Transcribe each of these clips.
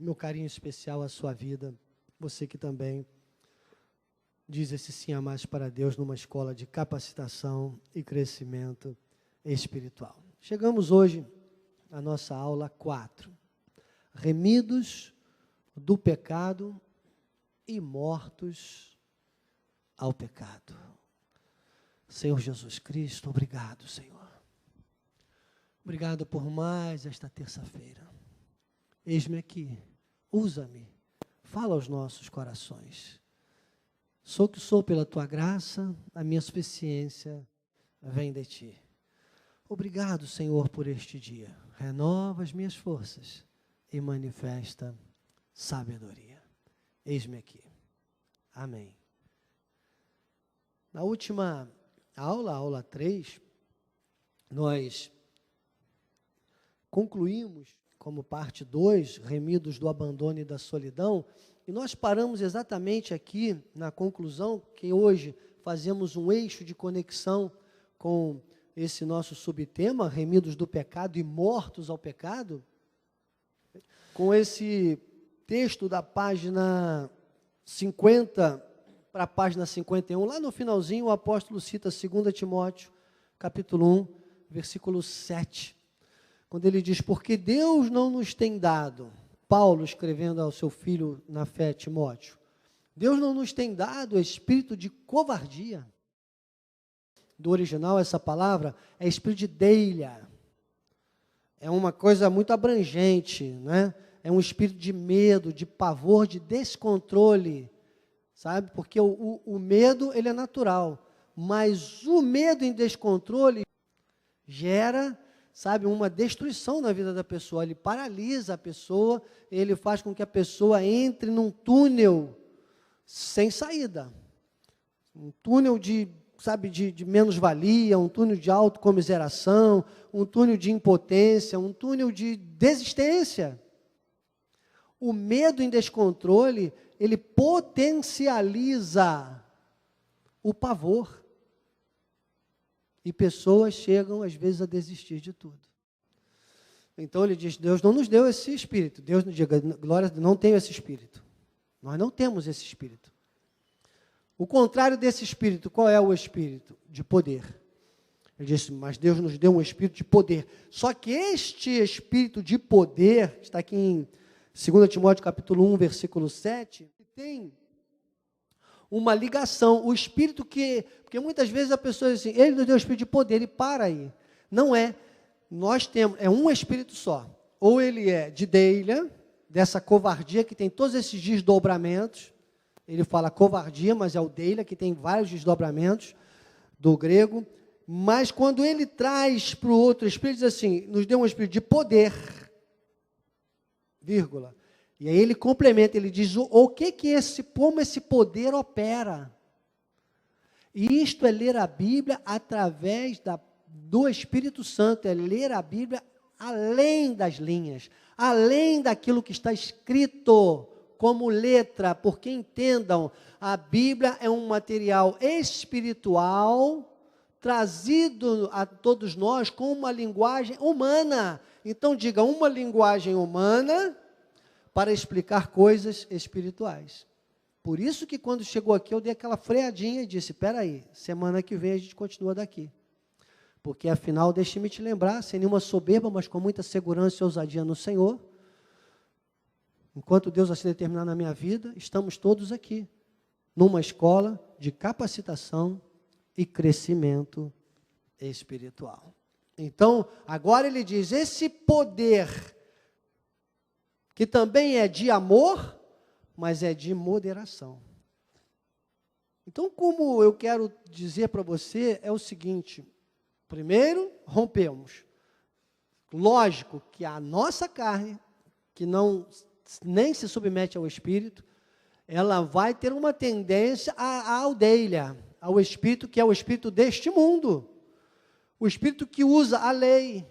meu carinho especial à sua vida, você que também diz esse sim a mais para Deus numa escola de capacitação e crescimento espiritual. Chegamos hoje à nossa aula 4, remidos do pecado e mortos ao pecado. Senhor Jesus Cristo, obrigado, Senhor. Obrigado por mais esta terça-feira. Eis-me aqui, usa-me, fala aos nossos corações. Sou que sou pela tua graça, a minha suficiência vem de ti. Obrigado, Senhor, por este dia. Renova as minhas forças e manifesta sabedoria. Eis-me aqui. Amém. Na última aula, aula 3, nós concluímos como parte 2, remidos do abandono e da solidão, e nós paramos exatamente aqui na conclusão, que hoje fazemos um eixo de conexão com esse nosso subtema, remidos do pecado e mortos ao pecado, com esse texto da página 50 para a página 51, lá no finalzinho o apóstolo cita 2 Timóteo, capítulo 1, versículo 7, quando ele diz, porque Deus não nos tem dado, Paulo escrevendo ao seu filho na fé, Timóteo, Deus não nos tem dado espírito de covardia. Do original, essa palavra é espírito de deilha. É uma coisa muito abrangente, né? É um espírito de medo, de pavor, de descontrole, sabe? Porque o medo, ele é natural, mas o medo em descontrole gera, sabe, uma destruição na vida da pessoa. Ele paralisa a pessoa, ele faz com que a pessoa entre num túnel sem saída. Um túnel de menos-valia, um túnel de autocomiseração, um túnel de impotência, um túnel de desistência. O medo em descontrole, ele potencializa o pavor. E pessoas chegam, às vezes, a desistir de tudo. Então, ele diz, Deus não nos deu esse espírito. Deus nos diga, glória a Deus, não tenho esse espírito. Nós não temos esse espírito. O contrário desse espírito, qual é o espírito? De poder. Ele disse, mas Deus nos deu um espírito de poder. Só que este espírito de poder, está aqui em 2 Timóteo capítulo 1, versículo 7, tem uma ligação, o espírito porque muitas vezes a pessoa diz assim, ele nos deu o espírito de poder, ele para aí. Não é, nós temos, é um espírito só. Ou ele é de deilha, dessa covardia que tem todos esses desdobramentos, ele fala covardia, mas é o deilha, que tem vários desdobramentos do grego, mas quando ele traz para o outro espírito, diz assim, nos deu um espírito de poder, vírgula, e aí ele complementa, ele diz, como esse poder opera? E isto é ler a Bíblia através do Espírito Santo, é ler a Bíblia além das linhas, além daquilo que está escrito como letra, porque entendam, a Bíblia é um material espiritual trazido a todos nós com uma linguagem humana. Então diga, uma linguagem humana para explicar coisas espirituais. Por isso que quando chegou aqui, eu dei aquela freadinha e disse, espera aí, semana que vem a gente continua daqui. Porque afinal, deixe-me te lembrar, sem nenhuma soberba, mas com muita segurança e ousadia no Senhor, enquanto Deus assim determinar na minha vida, estamos todos aqui, numa escola de capacitação e crescimento espiritual. Então, agora ele diz, esse poder que também é de amor, mas é de moderação. Então, como eu quero dizer para você, é o seguinte, primeiro, rompemos. Lógico que a nossa carne, que nem se submete ao Espírito, ela vai ter uma tendência à aldeia, ao Espírito que é o Espírito deste mundo. O Espírito que usa a lei,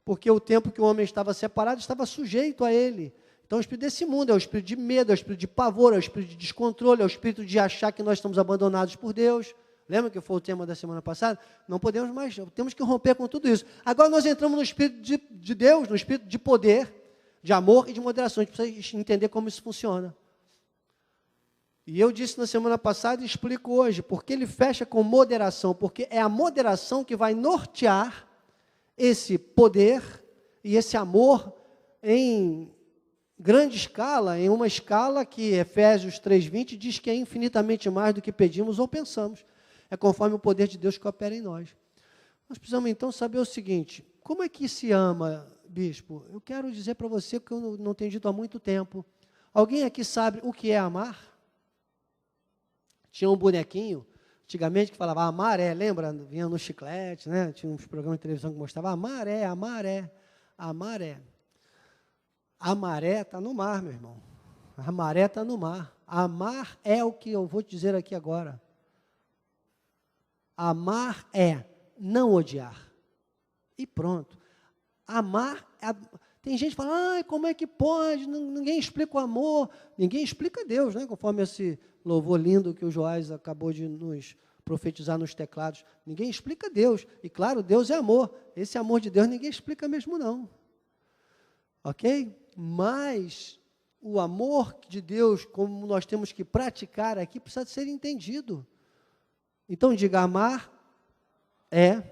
porque o tempo que o homem estava separado, estava sujeito a ele. Então, o espírito desse mundo é o espírito de medo, é o espírito de pavor, é o espírito de descontrole, é o espírito de achar que nós estamos abandonados por Deus. Lembra que foi o tema da semana passada? Não podemos mais, temos que romper com tudo isso. Agora nós entramos no espírito de Deus, no espírito de poder, de amor e de moderação. A gente precisa entender como isso funciona. E eu disse na semana passada e explico hoje, porque ele fecha com moderação, porque é a moderação que vai nortear esse poder e esse amor em grande escala, em uma escala que Efésios 3:20 diz que é infinitamente mais do que pedimos ou pensamos. É conforme o poder de Deus que opera em nós. Nós precisamos então saber o seguinte, como é que se ama, bispo? Eu quero dizer para você que eu não tenho dito há muito tempo. Alguém aqui sabe o que é amar? Tinha um bonequinho, antigamente, que falava amar é, lembra? Vinha no chiclete, né? Tinha uns programas de televisão que mostravam amar é, amar é, amar é. A maré está no mar, meu irmão. A maré está no mar. Amar é o que eu vou te dizer aqui agora. Amar é não odiar. E pronto. Amar, tem gente que fala, como é que pode? Ninguém explica o amor. Ninguém explica Deus, né? Conforme esse louvor lindo que o Joás acabou de nos profetizar nos teclados. Ninguém explica Deus. E claro, Deus é amor. Esse amor de Deus ninguém explica mesmo não. Ok? Mas o amor de Deus, como nós temos que praticar aqui, precisa ser entendido. Então, diga, amar é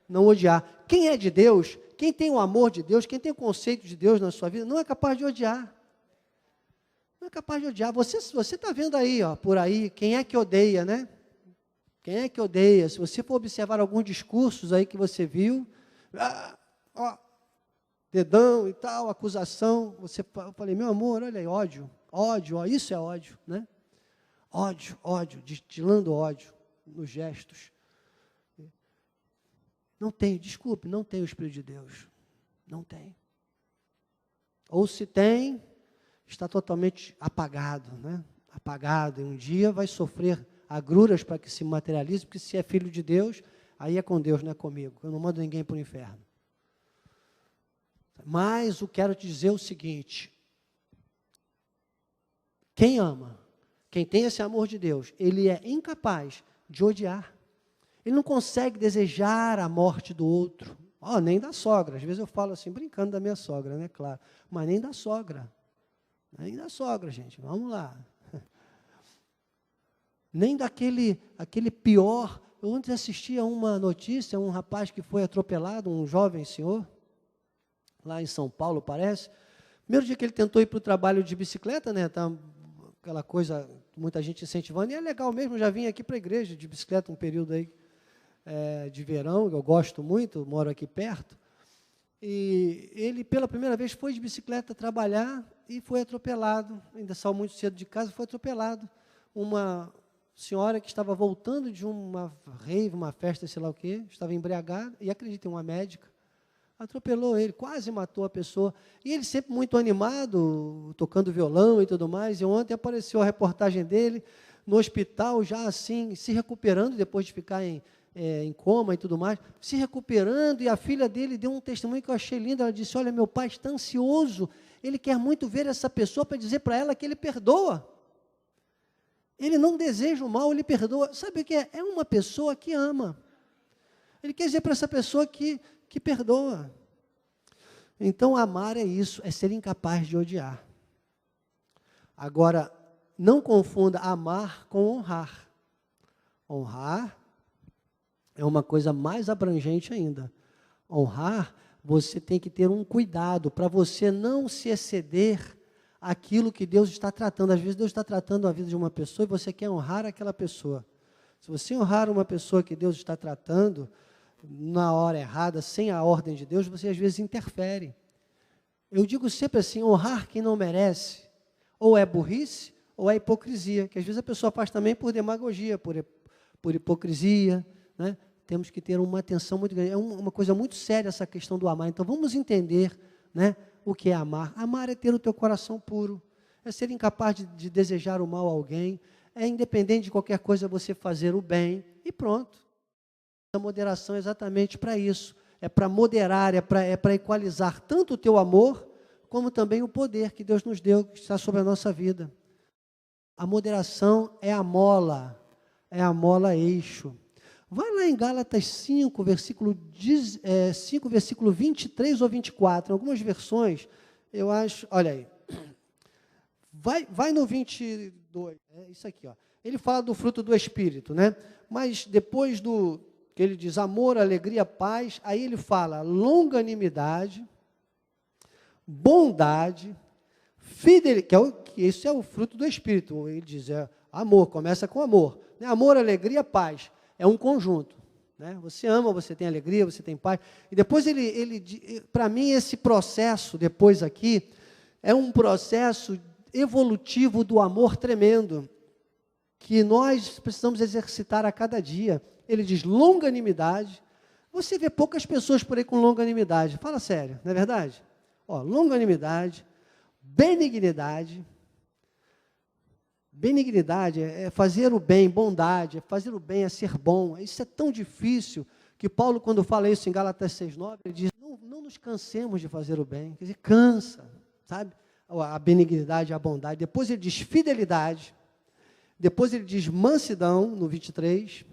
não odiar. Quem é de Deus, quem tem o amor de Deus, quem tem o conceito de Deus na sua vida, não é capaz de odiar. Não é capaz de odiar. Você está vendo aí, por aí, quem é que odeia, né? Quem é que odeia? Se você for observar alguns discursos aí que você viu, dedão e tal, acusação, eu falei, meu amor, olha aí, ódio, isso é ódio, né? Ódio, destilando ódio nos gestos. Não tem, desculpe, não tem o Espírito de Deus. Não tem. Ou se tem, está totalmente apagado, né? Apagado, e um dia vai sofrer agruras para que se materialize, porque se é filho de Deus, aí é com Deus, não é comigo. Eu não mando ninguém para o inferno. Mas eu quero te dizer o seguinte, quem ama, quem tem esse amor de Deus, ele é incapaz de odiar. Ele não consegue desejar a morte do outro. Nem da sogra. Às vezes eu falo assim, brincando da minha sogra, né? Claro. Mas nem da sogra. Nem da sogra, gente. Vamos lá. Nem aquele pior. Eu ontem assisti a uma notícia, um rapaz que foi atropelado, um jovem senhor, lá em São Paulo, parece. Primeiro dia que ele tentou ir para o trabalho de bicicleta, né? Tá aquela coisa, muita gente incentivando, e é legal mesmo, eu já vim aqui para a igreja de bicicleta um período aí de verão, eu gosto muito, moro aqui perto, e ele pela primeira vez foi de bicicleta trabalhar e foi atropelado, ainda saiu muito cedo de casa, foi atropelado. Uma senhora que estava voltando de uma rave, uma festa, sei lá o quê, estava embriagada, e acreditem, uma médica, atropelou ele, quase matou a pessoa. E ele sempre muito animado, tocando violão e tudo mais. E ontem apareceu a reportagem dele no hospital, já assim, se recuperando, depois de ficar em coma e tudo mais, se recuperando. E a filha dele deu um testemunho que eu achei lindo. Ela disse, olha, meu pai está ansioso, ele quer muito ver essa pessoa para dizer para ela que ele perdoa. Ele não deseja o mal, ele perdoa. Sabe o que é? É uma pessoa que ama. Ele quer dizer para essa pessoa que perdoa. Então, amar é isso, é ser incapaz de odiar. Agora, não confunda amar com honrar. Honrar é uma coisa mais abrangente ainda. Honrar, você tem que ter um cuidado para você não se exceder àquilo que Deus está tratando. Às vezes, Deus está tratando a vida de uma pessoa e você quer honrar aquela pessoa. Se você honrar uma pessoa que Deus está tratando, na hora errada, sem a ordem de Deus, você às vezes interfere. Eu digo sempre assim, honrar quem não merece, ou é burrice, ou é hipocrisia, que às vezes a pessoa faz também por demagogia, por hipocrisia, né? Temos que ter uma atenção muito grande, é uma coisa muito séria essa questão do amar. Então vamos entender, né, o que é amar. Amar é ter o teu coração puro, é ser incapaz de desejar o mal a alguém, é independente de qualquer coisa você fazer o bem, e pronto. A moderação é exatamente para isso, é para moderar, é para equalizar tanto o teu amor, como também o poder que Deus nos deu, que está sobre a nossa vida. A moderação é a mola eixo. Vai lá em Gálatas 5, versículo 23 ou 24, em algumas versões, Eu acho, olha aí, vai no 22, é isso aqui, ó. Ele fala do fruto do Espírito, né? Mas depois que ele diz amor, alegria, paz, aí ele fala longanimidade, bondade, fidelidade, que isso é o fruto do Espírito. Ele diz, amor, começa com amor. Né? Amor, alegria, paz. É um conjunto. Né? Você ama, você tem alegria, você tem paz. E depois para mim, esse processo, depois aqui, é um processo evolutivo do amor tremendo, que nós precisamos exercitar a cada dia. Ele diz longanimidade. Você vê poucas pessoas por aí com longanimidade. Fala sério, não é verdade? Ó, longanimidade, benignidade. Benignidade é fazer o bem, bondade, é fazer o bem, é ser bom. Isso é tão difícil que Paulo, quando fala isso em Gálatas 6,9, ele diz, não nos cansemos de fazer o bem. Quer dizer, cansa, sabe? A benignidade, a bondade. Depois ele diz fidelidade. Depois ele diz mansidão, no 23.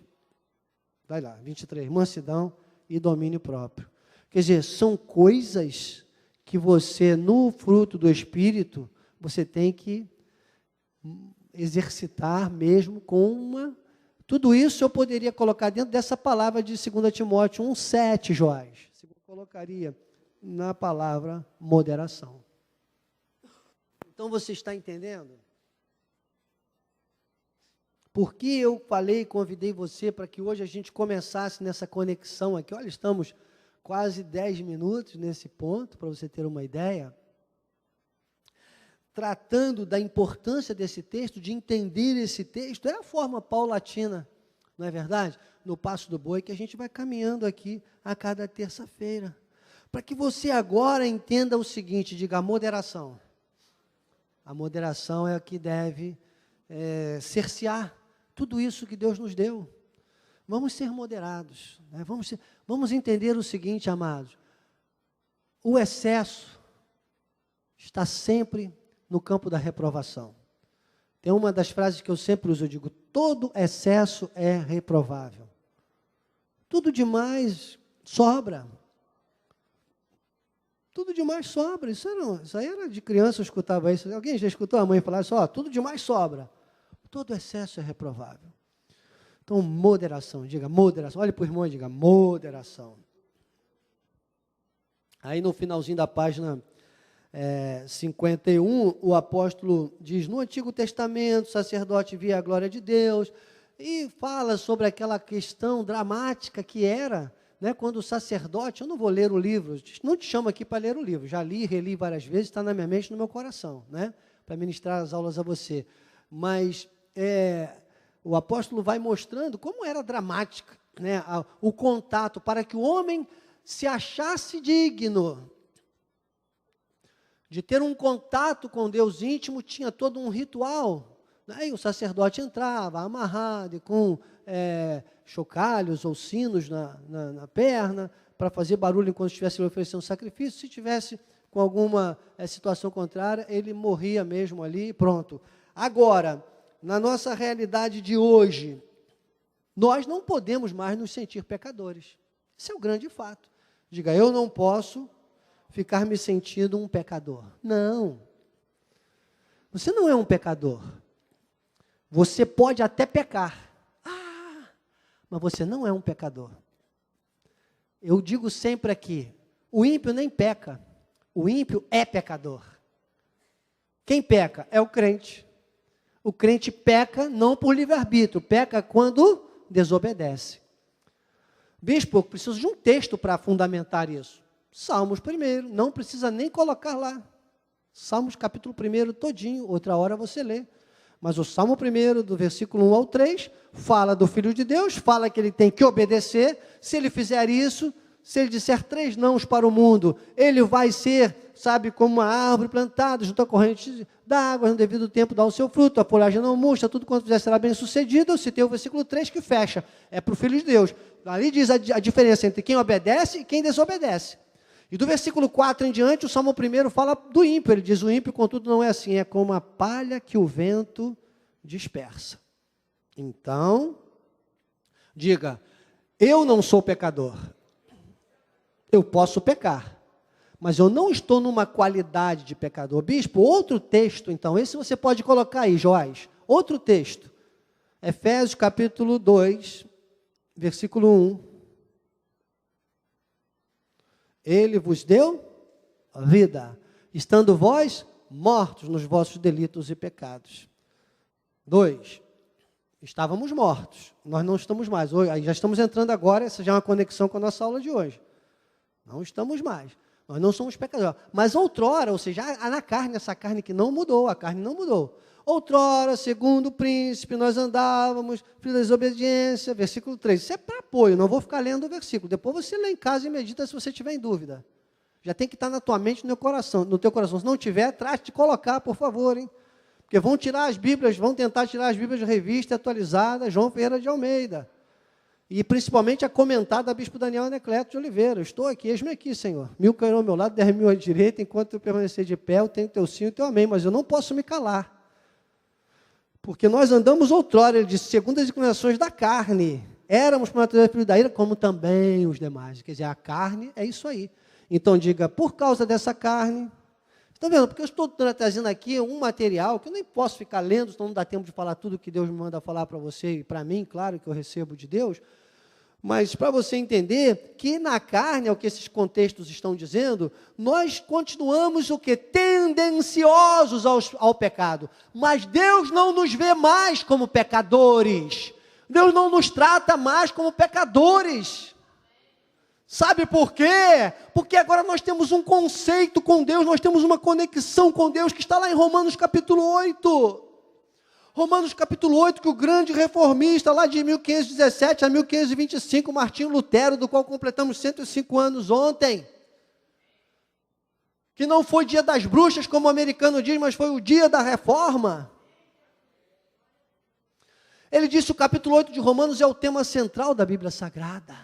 Vai lá, 23. Mansidão e domínio próprio. Quer dizer, são coisas que você, no fruto do Espírito, você tem que exercitar mesmo com uma... Tudo isso eu poderia colocar dentro dessa palavra de 2 Timóteo 1,7, Joás. Eu colocaria na palavra moderação. Então, você está entendendo? Por que eu falei e convidei você para que hoje a gente começasse nessa conexão aqui? Olha, estamos quase 10 minutos nesse ponto, para você ter uma ideia. Tratando da importância desse texto, de entender esse texto, é a forma paulatina, não é verdade? No passo do boi, que a gente vai caminhando aqui a cada terça-feira. Para que você agora entenda o seguinte, diga, a moderação. A moderação é a que deve cercear tudo isso que Deus nos deu. Vamos ser moderados. Né? Vamos entender o seguinte, amados. O excesso está sempre no campo da reprovação. Tem uma das frases que eu sempre uso, eu digo, todo excesso é reprovável. Tudo demais sobra. Tudo demais sobra. Isso aí era de criança, eu escutava isso. Alguém já escutou a mãe falar isso? Tudo demais sobra. Todo excesso é reprovável. Então, moderação, diga moderação. Olhe para o irmão e diga moderação. Aí no finalzinho da página 51, o apóstolo diz, no Antigo Testamento, o sacerdote via a glória de Deus, e fala sobre aquela questão dramática que era, né, quando o sacerdote, eu não vou ler o livro, não te chamo aqui para ler o livro, já li, reli várias vezes, está na minha mente, no meu coração, né, para ministrar as aulas a você. Mas o apóstolo vai mostrando como era dramática, né, o contato, para que o homem se achasse digno de ter um contato com Deus íntimo, tinha todo um ritual. Aí o sacerdote entrava amarrado, com chocalhos ou sinos na perna, para fazer barulho enquanto estivesse oferecendo um sacrifício. Se tivesse com alguma situação contrária, ele morria mesmo ali, pronto. Agora, na nossa realidade de hoje, nós não podemos mais nos sentir pecadores. Esse é o grande fato. Diga, eu não posso ficar me sentindo um pecador. Não. Você não é um pecador. Você pode até pecar. Mas você não é um pecador. Eu digo sempre aqui, o ímpio nem peca. O ímpio é pecador. Quem peca? É o crente. O crente peca não por livre-arbítrio, peca quando desobedece. Bispo, eu preciso de um texto para fundamentar isso. Salmos 1, não precisa nem colocar lá. Salmos capítulo 1 todinho, outra hora você lê. Mas o Salmo 1, do versículo 1 ao 3, fala do Filho de Deus, fala que ele tem que obedecer. Se ele fizer isso, se ele disser 3 nãos para o mundo, ele vai ser, sabe, como uma árvore plantada junto à corrente da água, no devido tempo dá o seu fruto, a folhagem não murcha, tudo quanto fizer será bem sucedido. Eu citei o versículo 3 que fecha, é para o Filho de Deus. Ali diz a diferença entre quem obedece e quem desobedece. E do versículo 4 em diante, o Salmo 1 fala do ímpio. Ele diz, o ímpio, contudo, não é assim, é como a palha que o vento dispersa. Então, diga, eu não sou pecador. Eu posso pecar, mas eu não estou numa qualidade de pecador. Bispo, outro texto, então, esse você pode colocar aí, Joás. Outro texto, Efésios capítulo 2, versículo 1. Ele vos deu vida, estando vós mortos nos vossos delitos e pecados. 2. Estávamos mortos, nós não estamos mais. Hoje, já estamos entrando agora, essa já é uma conexão com a nossa aula de hoje. Não estamos mais. Nós não somos pecadores. Mas outrora, ou seja, na carne, essa carne que não mudou, a carne não mudou. Outrora, segundo o príncipe, nós andávamos, filho da desobediência, versículo 3. Isso é para apoio, não vou ficar lendo o versículo. Depois você lê em casa e medita se você tiver em dúvida. Já tem que estar na tua mente, no teu coração. Se não tiver, trate de colocar, por favor, hein? Porque vão tirar as Bíblias, vão tentar tirar as Bíblias de revista atualizada, João Ferreira de Almeida. E principalmente a comentada da Bispo Daniel Anacleto de Oliveira. Estou aqui, eis-me aqui, Senhor. 1000 cairão ao meu lado, 10.000 à direita, enquanto eu permanecer de pé, eu tenho teu sim e teu amém, mas eu não posso me calar. Porque nós andamos outrora, ele disse, segundo as inclinações da carne. Éramos por natureza filhos da ira, como também os demais. Quer dizer, a carne é isso aí. Então diga, por causa dessa carne... Estão vendo? Porque eu estou trazendo aqui um material que eu nem posso ficar lendo, senão não dá tempo de falar tudo que Deus me manda falar para você e para mim, claro que eu recebo de Deus, mas para você entender que na carne, é o que esses contextos estão dizendo, nós continuamos o que? Tendenciosos ao pecado, mas Deus não nos vê mais como pecadores, Deus não nos trata mais como pecadores. Sabe por quê? Porque agora nós temos um conceito com Deus, nós temos uma conexão com Deus que está lá em Romanos capítulo 8. Romanos capítulo 8, que o grande reformista lá de 1517 a 1525, Martinho Lutero, do qual completamos 105 anos ontem, que não foi dia das bruxas, como o americano diz, mas foi o dia da reforma. Ele disse, o capítulo 8 de Romanos é o tema central da Bíblia Sagrada.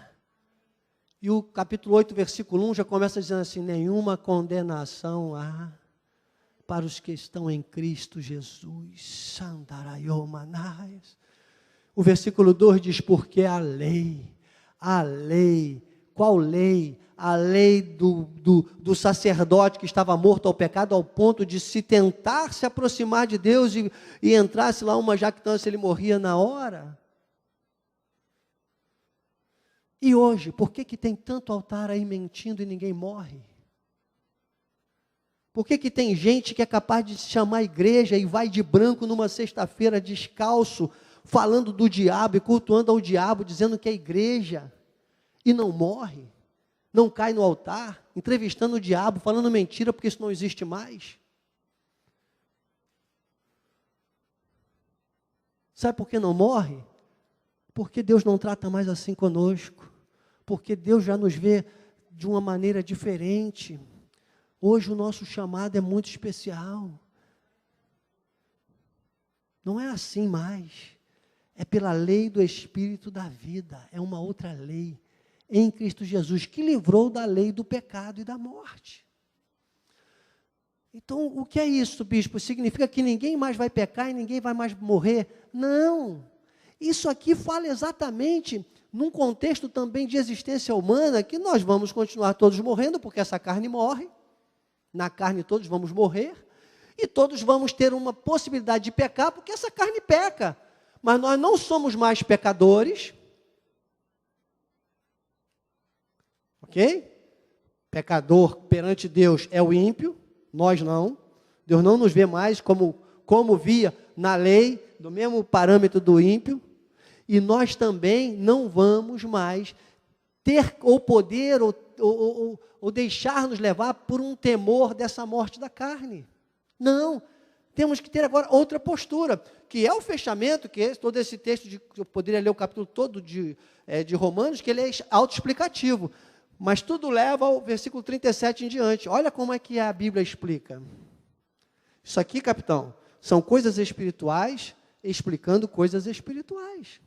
E o capítulo 8, versículo 1, já começa dizendo assim, nenhuma condenação há para os que estão em Cristo Jesus. O versículo 2 diz, porque a lei, qual lei? A lei do sacerdote que estava morto ao pecado, ao ponto de se tentar se aproximar de Deus e entrasse lá uma jactância, ele morria na hora. E hoje, por que tem tanto altar aí mentindo e ninguém morre? Por que tem gente que é capaz de se chamar a igreja e vai de branco numa sexta-feira descalço, falando do diabo e cultuando ao diabo, dizendo que é igreja, e não morre, não cai no altar, entrevistando o diabo, falando mentira porque isso não existe mais? Sabe por que não morre? Porque Deus não trata mais assim conosco. Porque Deus já nos vê de uma maneira diferente. Hoje o nosso chamado é muito especial. Não é assim mais. É pela lei do Espírito da vida. É uma outra lei. Em Cristo Jesus, que livrou da lei do pecado e da morte. Então, o que é isso, bispo? Significa que ninguém mais vai pecar e ninguém vai mais morrer? Não. Isso aqui fala exatamente num contexto também de existência humana, que nós vamos continuar todos morrendo, porque essa carne morre, na carne todos vamos morrer, e todos vamos ter uma possibilidade de pecar, porque essa carne peca, mas nós não somos mais pecadores, ok? Pecador perante Deus é o ímpio, nós não, Deus não nos vê mais como via na lei, do mesmo parâmetro do ímpio, e nós também não vamos mais ter ou poder ou deixar-nos levar por um temor dessa morte da carne. Não, temos que ter agora outra postura, que é o fechamento, que é todo esse texto, eu poderia ler o capítulo todo de Romanos, que ele é autoexplicativo, mas tudo leva ao versículo 37 em diante. Olha como é que a Bíblia explica. Isso aqui, capitão, são coisas espirituais explicando coisas espirituais.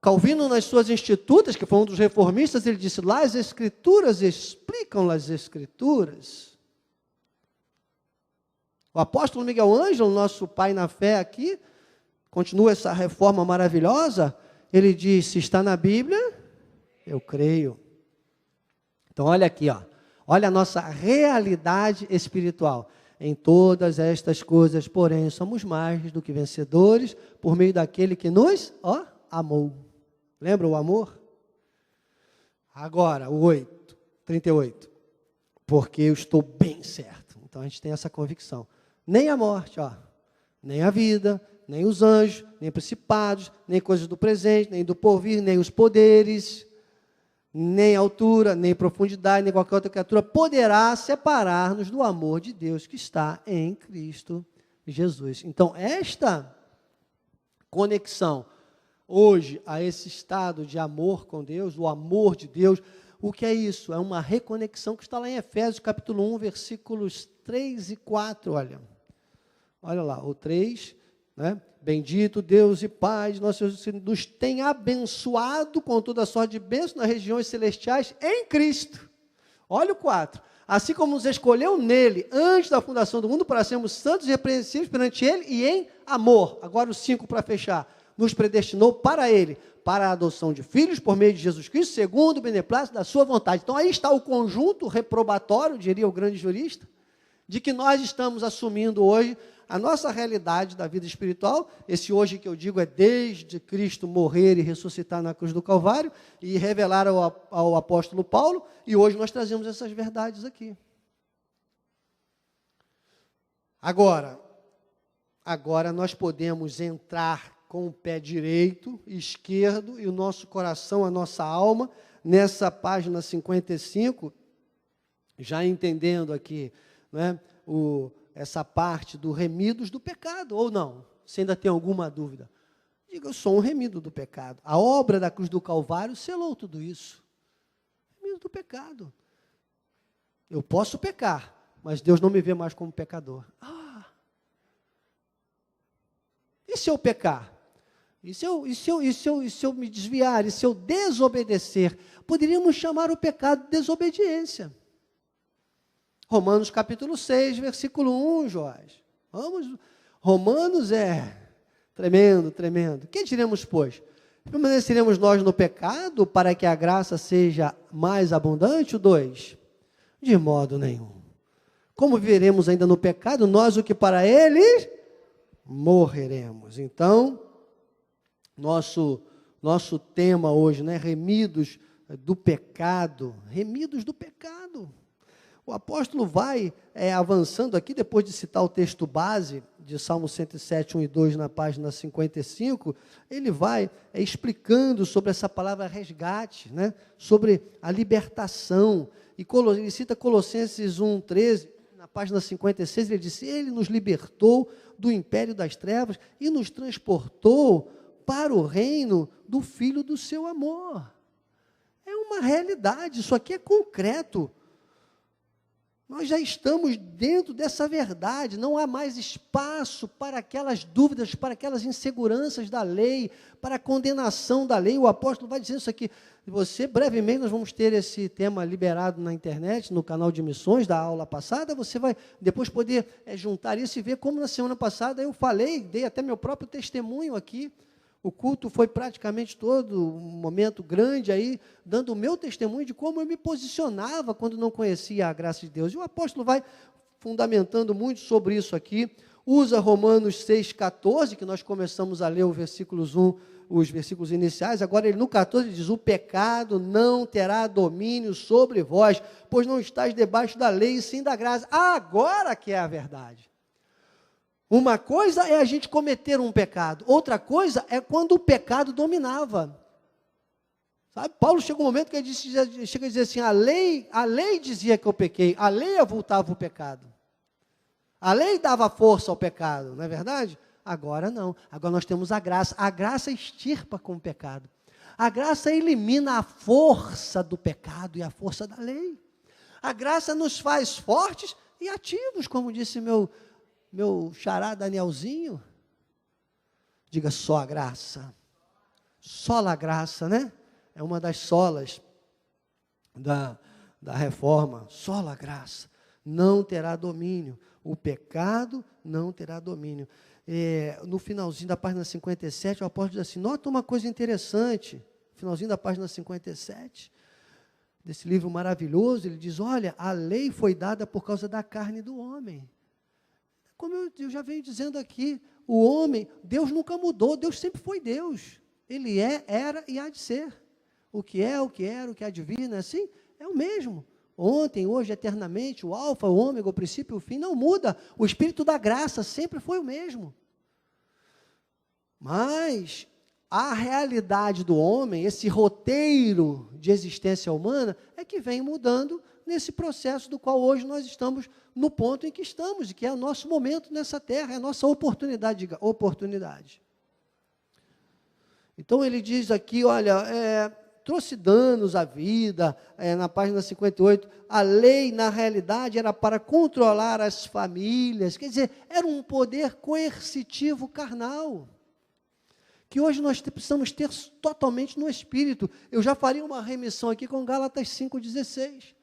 Calvino, nas suas Institutas, que foi um dos reformistas, ele disse, lá as Escrituras explicam as Escrituras. O apóstolo Miguel Ângelo, nosso pai na fé aqui, continua essa reforma maravilhosa, ele diz, se está na Bíblia, eu creio. Então, olha aqui, ó. Olha a nossa realidade espiritual. Em todas estas coisas, porém, somos mais do que vencedores por meio daquele que nos, amou. Lembra o amor? Agora, o 38. Porque eu estou bem certo. Então, a gente tem essa convicção. Nem a morte, nem a vida, nem os anjos, nem principados, nem coisas do presente, nem do porvir, nem os poderes, nem altura, nem profundidade, nem qualquer outra criatura poderá separar-nos do amor de Deus que está em Cristo Jesus. Então, esta conexão hoje a esse estado de amor com Deus, o amor de Deus, o que é isso? É uma reconexão que está lá em Efésios capítulo 1, versículos 3 e 4, olha lá, o 3, né? Bendito Deus e Pai de nosso Jesus, que nos tem abençoado com toda a sorte de bênção nas regiões celestiais em Cristo. Olha o 4. Assim como nos escolheu nele, antes da fundação do mundo, para sermos santos e irrepreensíveis perante ele e em amor. Agora o 5 para fechar. Nos predestinou para ele, para a adoção de filhos por meio de Jesus Cristo, segundo o beneplácito da sua vontade. Então aí está o conjunto reprobatório, diria o grande jurista, de que nós estamos assumindo hoje a nossa realidade da vida espiritual. Esse hoje que eu digo é desde Cristo morrer e ressuscitar na cruz do Calvário e revelar ao apóstolo Paulo, e hoje nós trazemos essas verdades aqui. Agora nós podemos entrar com o pé direito, esquerdo, e o nosso coração, a nossa alma, nessa página 55, já entendendo aqui, né, essa parte do remidos do pecado, ou não? Você ainda tem alguma dúvida? Diga, eu sou um remido do pecado. A obra da cruz do Calvário selou tudo isso. Remido do pecado. Eu posso pecar, mas Deus não me vê mais como pecador. E se eu pecar? E se eu me desviar? E se eu desobedecer? Poderíamos chamar o pecado de desobediência. Romanos capítulo 6, versículo 1, Jorge. Romanos é tremendo, tremendo. Que diremos, pois? Permaneceremos nós no pecado para que a graça seja mais abundante? O 2. De modo nenhum. Como viveremos ainda no pecado, nós o que para ele morreremos. Então, nosso tema hoje, né? Remidos do pecado. Remidos do pecado. O apóstolo vai avançando aqui, depois de citar o texto base de Salmo 107, 1 e 2, na página 55, ele vai explicando sobre essa palavra resgate, né? Sobre a libertação. E ele cita Colossenses 1, 13, na página 56, ele disse, ele nos libertou do império das trevas e nos transportou para o reino do Filho do seu amor. É uma realidade, isso aqui é concreto. Nós já estamos dentro dessa verdade, não há mais espaço para aquelas dúvidas, para aquelas inseguranças da lei, para a condenação da lei. O apóstolo vai dizer isso aqui. Brevemente, nós vamos ter esse tema liberado na internet, no canal de missões da aula passada. Você vai depois poder juntar isso e ver como na semana passada eu falei, dei até meu próprio testemunho aqui. O culto foi praticamente todo um momento grande aí, dando o meu testemunho de como eu me posicionava quando não conhecia a graça de Deus. E o apóstolo vai fundamentando muito sobre isso aqui, usa Romanos 6,14, que nós começamos a ler os versículos iniciais, agora ele no 14 diz, o pecado não terá domínio sobre vós, pois não estáis debaixo da lei e sim da graça. Agora que é a verdade. Uma coisa é a gente cometer um pecado, outra coisa é quando o pecado dominava. Sabe? Paulo chega um momento que ele chega a dizer assim, a lei dizia que eu pequei, a lei avultava o pecado. A lei dava força ao pecado, não é verdade? Agora não, agora nós temos a graça extirpa com o pecado. A graça elimina a força do pecado e a força da lei. A graça nos faz fortes e ativos, como disse meu xará Danielzinho. Diga só a graça. Só a graça, né? É uma das solas da reforma. Só a graça. Não terá domínio. O pecado não terá domínio. No finalzinho da página 57, o apóstolo diz assim, nota uma coisa interessante. Finalzinho da página 57. desse livro maravilhoso, ele diz, olha, a lei foi dada por causa da carne do homem. Como eu já venho dizendo aqui, o homem, Deus nunca mudou, Deus sempre foi Deus. Ele é, era e há de ser. O que é, o que era, o que há de vir, não é assim? É o mesmo. Ontem, hoje, eternamente, o alfa, o ômega, o princípio e o fim, não muda. O Espírito da graça sempre foi o mesmo. Mas a realidade do homem, esse roteiro de existência humana, é que vem mudando nesse processo do qual hoje nós estamos no ponto em que estamos, que é o nosso momento nessa terra, é a nossa oportunidade. Então, ele diz aqui, olha, trouxe danos à vida, na página 58, a lei, na realidade, era para controlar as famílias, quer dizer, era um poder coercitivo carnal, que hoje nós precisamos ter totalmente no Espírito. Eu já faria uma remissão aqui com Gálatas 5,16.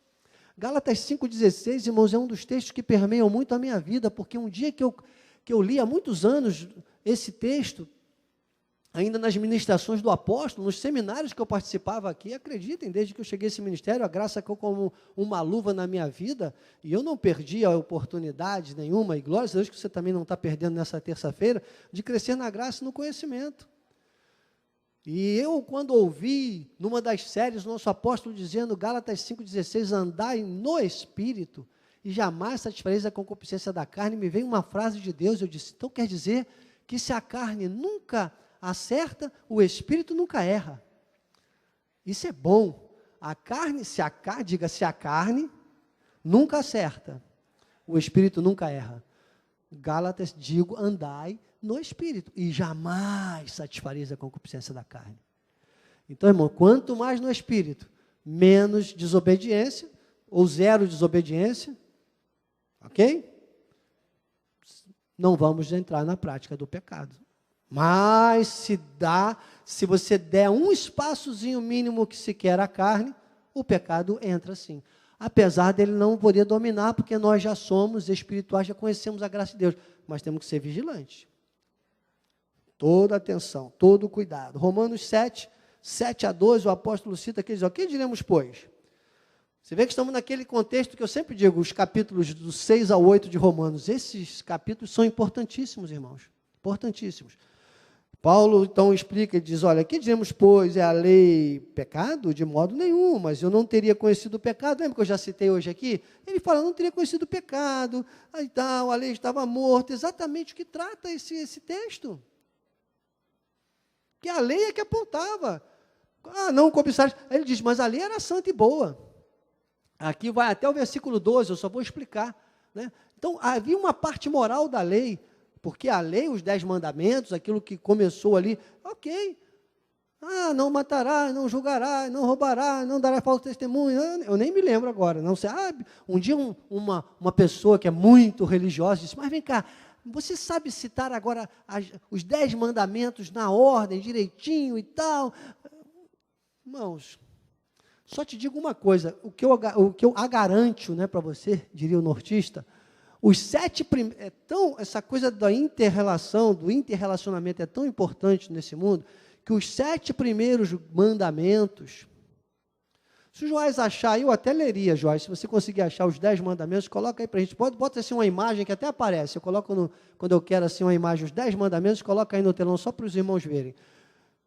Gálatas 5,16, irmãos, é um dos textos que permeiam muito a minha vida, porque um dia que eu li há muitos anos esse texto, ainda nas ministrações do apóstolo, nos seminários que eu participava aqui, acreditem, desde que eu cheguei a esse ministério, a graça caiu como uma luva na minha vida, e eu não perdi a oportunidade nenhuma, e glórias a Deus que você também não está perdendo nessa terça-feira, de crescer na graça e no conhecimento. E eu, quando ouvi, numa das séries, o nosso apóstolo dizendo, Gálatas 5,16, andai no Espírito, e jamais satisfareis a concupiscência da carne, me veio uma frase de Deus, eu disse, então quer dizer que se a carne nunca acerta, o Espírito nunca erra. Isso é bom. A carne, se a carne nunca acerta, o Espírito nunca erra. Gálatas, digo, andai no Espírito, e jamais satisfareis a concupiscência da carne. Então, irmão, quanto mais no Espírito, menos desobediência, ou zero desobediência, ok? Não vamos entrar na prática do pecado. Mas se você der um espaçozinho mínimo que se quer a carne, o pecado entra sim. Apesar dele não poder dominar, porque nós já somos espirituais, já conhecemos a graça de Deus, mas temos que ser vigilantes. Toda atenção, todo cuidado. Romanos 7, 7 a 12, o apóstolo cita aqui, diz, o que diremos, pois? Você vê que estamos naquele contexto que eu sempre digo, os capítulos do 6 ao 8 de Romanos, esses capítulos são importantíssimos, irmãos, importantíssimos. Paulo, então, explica, ele diz, olha, que diremos, pois, é a lei pecado? De modo nenhum, mas eu não teria conhecido o pecado, lembra que eu já citei hoje aqui? Ele fala, eu não teria conhecido o pecado, aí tal, a lei estava morta, exatamente o que trata esse texto. Que a lei é que apontava, não cobiçares, aí ele diz, mas a lei era santa e boa. Aqui vai até o versículo 12, eu só vou explicar, né? Então, havia uma parte moral da lei, porque a lei, os 10 mandamentos, aquilo que começou ali, ok. Não matará, não julgará, não roubará, não dará falso testemunho. Eu nem me lembro agora. Não sei. Um dia uma pessoa que é muito religiosa disse, mas vem cá, você sabe citar agora os 10 mandamentos na ordem, direitinho e tal? Irmãos, só te digo uma coisa, o que eu agaranto, né, para você, diria o nortista, os 7 primeiros, essa coisa da interrelação, do interrelacionamento é tão importante nesse mundo, que os 7 primeiros mandamentos, se o Joás achar, eu até leria, Joás, se você conseguir achar os 10 mandamentos, coloca aí para a gente, bota assim uma imagem que até aparece, eu coloco, quando eu quero assim uma imagem, os 10 mandamentos, coloca aí no telão, só para os irmãos verem.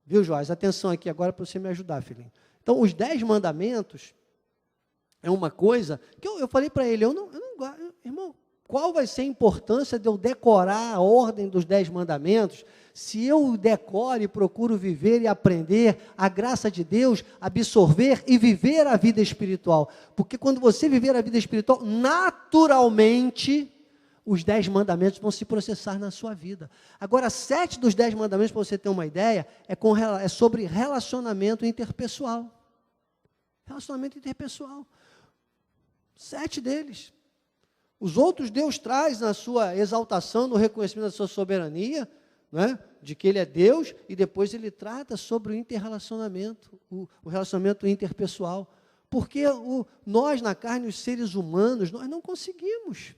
Viu, Joás? Atenção aqui agora para você me ajudar, filhinho. Então, os 10 mandamentos é uma coisa que eu falei para ele, irmão, qual vai ser a importância de eu decorar a ordem dos 10 mandamentos, se eu decoro e procuro viver e aprender a graça de Deus, absorver e viver a vida espiritual? Porque quando você viver a vida espiritual, naturalmente, os 10 mandamentos vão se processar na sua vida. Agora, 7 dos 10 mandamentos, para você ter uma ideia, é sobre relacionamento interpessoal. Relacionamento interpessoal. 7 deles. Os outros Deus traz na sua exaltação, no reconhecimento da sua soberania, né, de que Ele é Deus, e depois Ele trata sobre o interrelacionamento, o relacionamento interpessoal. Porque nós, na carne, os seres humanos, nós não conseguimos.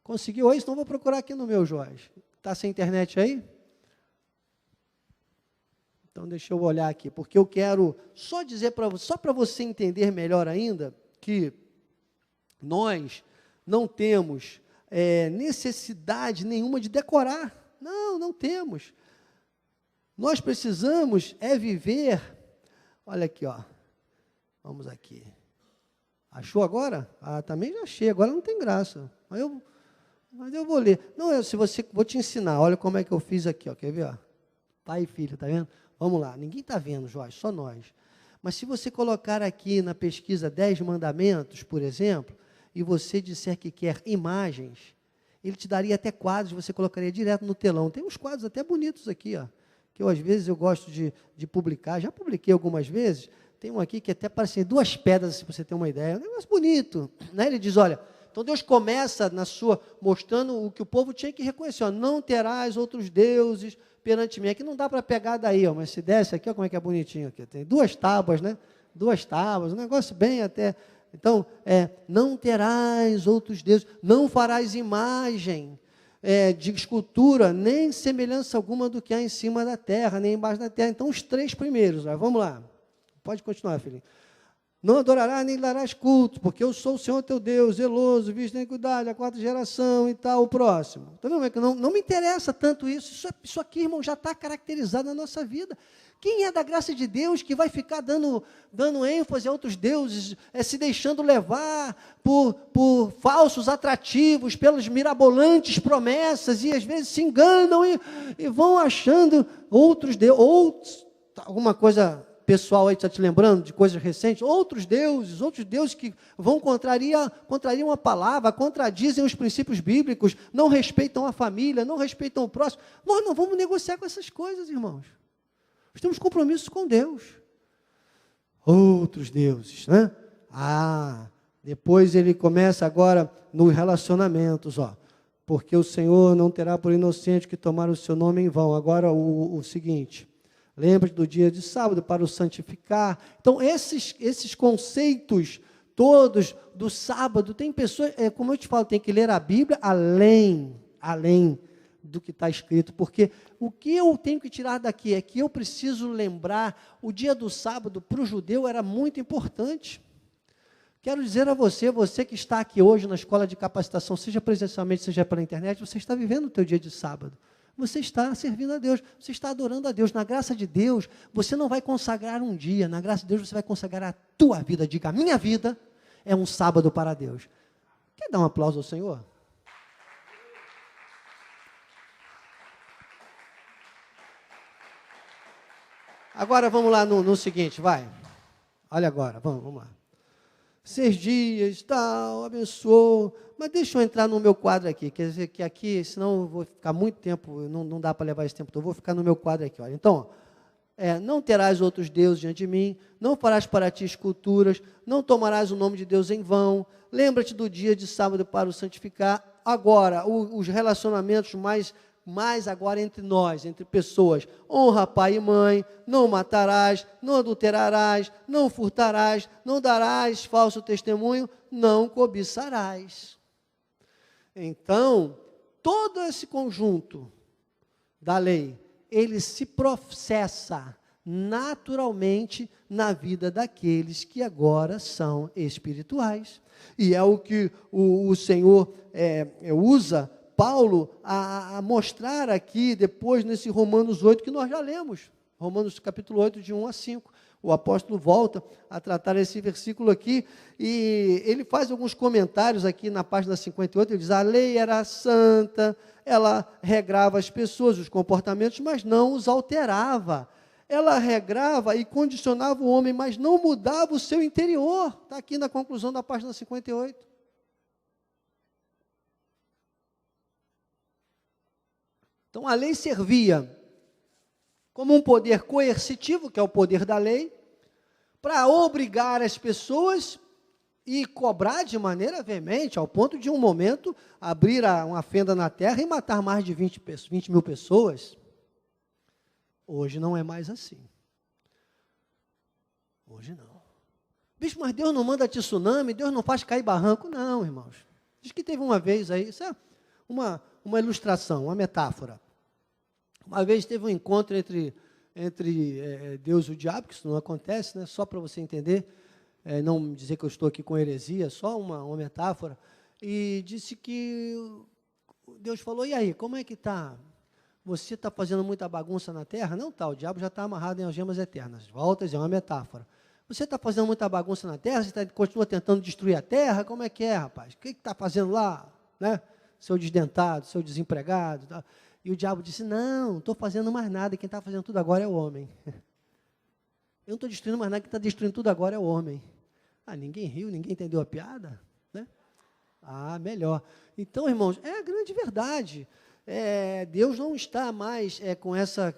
Conseguiu isso? Então vou procurar aqui no meu, Joás. Está sem internet aí? Então, deixa eu olhar aqui, porque eu quero só dizer só para você entender melhor ainda, que nós não temos necessidade nenhuma de decorar. Não temos. Nós precisamos viver. Olha aqui, ó. Vamos aqui. Achou agora? Também já achei, agora não tem graça. Mas eu vou ler. Não, vou te ensinar, olha como é que eu fiz aqui, ó. Quer ver? Ó? Pai e filho, tá vendo? Vamos lá, ninguém está vendo, Jorge, só nós. Mas se você colocar aqui na pesquisa 10 mandamentos, por exemplo, e você disser que quer imagens, ele te daria até quadros, você colocaria direto no telão. Tem uns quadros até bonitos aqui, ó, que às vezes eu gosto de publicar, já publiquei algumas vezes. Tem um aqui que até parece 2 pedras, se você ter uma ideia, é um negócio bonito, né? Ele diz, olha, então Deus começa mostrando o que o povo tinha que reconhecer, ó, não terás outros deuses perante mim. Aqui não dá para pegar daí, ó, mas se desce aqui, ó, como é que é bonitinho aqui. Tem 2 tábuas, né? 2 tábuas, um negócio bem até. Então, não terás outros deuses, não farás imagem de escultura, nem semelhança alguma do que há em cima da terra, nem embaixo da terra. Então, os 3 primeiros, ó, vamos lá. Pode continuar, filhinho. Não adorarás nem darás culto, porque eu sou o Senhor teu Deus, zeloso, visto em iniquidade, a 4ª geração e tal, o próximo. Está vendo? Não me interessa tanto isso. Isso aqui, irmão, já está caracterizado na nossa vida. Quem é da graça de Deus que vai ficar dando ênfase a outros deuses, se deixando levar por falsos atrativos, pelas mirabolantes promessas, e às vezes se enganam e vão achando outros deuses, alguma coisa pessoal aí está te lembrando de coisas recentes, outros deuses que contrariam a palavra, contradizem os princípios bíblicos, não respeitam a família, não respeitam o próximo. Nós não vamos negociar com essas coisas, irmãos. Nós temos compromissos com Deus. Outros deuses, né? Depois ele começa agora nos relacionamentos, ó. Porque o Senhor não terá por inocente que tomar o seu nome em vão. Agora o seguinte, lembre-se do dia de sábado para o santificar. Então, esses conceitos todos do sábado, tem pessoas, como eu te falo, tem que ler a Bíblia além do que está escrito, porque o que eu tenho que tirar daqui é que eu preciso lembrar, o dia do sábado para o judeu era muito importante. Quero dizer a você que está aqui hoje na escola de capacitação, seja presencialmente, seja pela internet, você está vivendo o teu dia de sábado. Você está servindo a Deus, você está adorando a Deus. Na graça de Deus, você não vai consagrar um dia, na graça de Deus você vai consagrar a tua vida. Diga, a minha vida é um sábado para Deus. Quer dar um aplauso ao Senhor? Agora vamos lá no seguinte, vai. Olha agora, vamos lá. 6 dias, tal, abençoou. Mas deixa eu entrar no meu quadro aqui, quer dizer que aqui, senão eu vou ficar muito tempo, não dá para levar esse tempo todo, eu vou ficar no meu quadro aqui. Olha. Então, não terás outros deuses diante de mim, não farás para ti esculturas, não tomarás o nome de Deus em vão, lembra-te do dia de sábado para o santificar. Agora, os relacionamentos mais agora entre nós, entre pessoas, honra pai e mãe, não matarás, não adulterarás, não furtarás, não darás falso testemunho, não cobiçarás. Então, todo esse conjunto da lei, ele se processa naturalmente na vida daqueles que agora são espirituais. E é o que o Senhor usa Paulo a mostrar aqui, depois, nesse Romanos 8, que nós já lemos. Romanos capítulo 8, de 1 a 5. O apóstolo volta a tratar esse versículo aqui, e ele faz alguns comentários aqui na página 58, ele diz, a lei era santa, ela regrava as pessoas, os comportamentos, mas não os alterava. Ela regrava e condicionava o homem, mas não mudava o seu interior. Está aqui na conclusão da página 58. Então, a lei servia como um poder coercitivo, que é o poder da lei, para obrigar as pessoas e cobrar de maneira veemente, ao ponto de um momento abrir uma fenda na terra e matar mais de 20 mil pessoas. Hoje não é mais assim. Hoje não. Bicho, mas Deus não manda tsunami, Deus não faz cair barranco. Não, irmãos. Diz que teve uma vez aí, isso é uma ilustração, uma metáfora. Uma vez teve um encontro entre entre Deus e o diabo, que isso não acontece, né? Só para você entender, não dizer que eu estou aqui com heresia, só uma metáfora, e disse que Deus falou, e aí, como é que está? Você está fazendo muita bagunça na terra? Não está, o diabo já está amarrado em algemas eternas. Voltas é uma metáfora. Você está fazendo muita bagunça na terra? Você continua tentando destruir a terra? Como é que é, rapaz? O que está fazendo lá? Né? Seu desdentado, seu desempregado. Tá? E o diabo disse, não estou fazendo mais nada, quem está fazendo tudo agora é o homem. Eu não estou destruindo mais nada, quem está destruindo tudo agora é o homem. Ah, ninguém riu, ninguém entendeu a piada? Né? Ah, melhor. Então, irmãos, é a grande verdade. Deus não está mais com essa,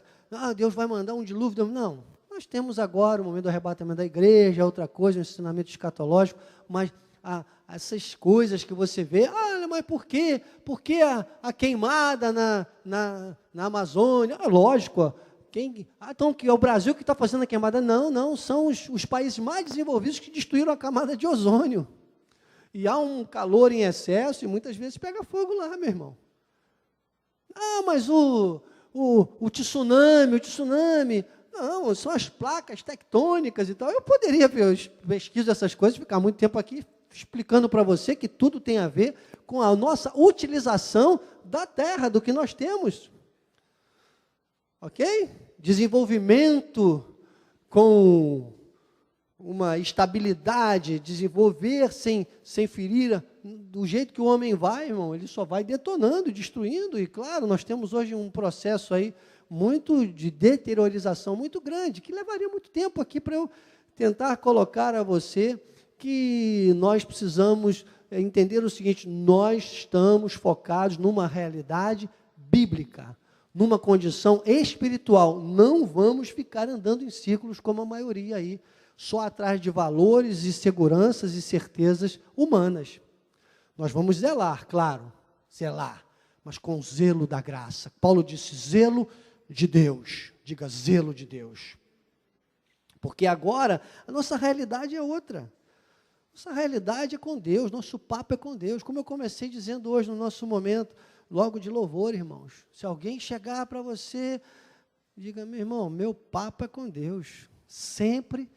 Deus vai mandar um dilúvio. Não, nós temos agora o momento do arrebatamento da igreja, outra coisa, um ensinamento escatológico, mas essas coisas que você vê, mas por quê? Por que a queimada na Amazônia? Lógico, então que é o Brasil que está fazendo a queimada? Não, são os países mais desenvolvidos que destruíram a camada de ozônio. E há um calor em excesso e muitas vezes pega fogo lá, meu irmão. Mas o tsunami, não, são as placas tectônicas e tal. Eu poderia pesquisar essas coisas, ficar muito tempo aqui explicando para você que tudo tem a ver com a nossa utilização da terra, do que nós temos. Ok? Desenvolvimento com uma estabilidade, desenvolver sem ferir, do jeito que o homem vai, irmão, ele só vai detonando, destruindo, e claro, nós temos hoje um processo aí muito de deteriorização muito grande, que levaria muito tempo aqui para eu tentar colocar a você que nós precisamos entender o seguinte, nós estamos focados numa realidade bíblica, numa condição espiritual, não vamos ficar andando em círculos como a maioria aí, só atrás de valores e seguranças e certezas humanas. Nós vamos zelar, claro, zelar, mas com zelo da graça. Paulo disse, zelo de Deus, diga zelo de Deus. Porque agora a nossa realidade é outra. Nossa realidade é com Deus, nosso papo é com Deus. Como eu comecei dizendo hoje no nosso momento, logo de louvor, irmãos. Se alguém chegar para você, diga, meu irmão, meu papo é com Deus. Sempre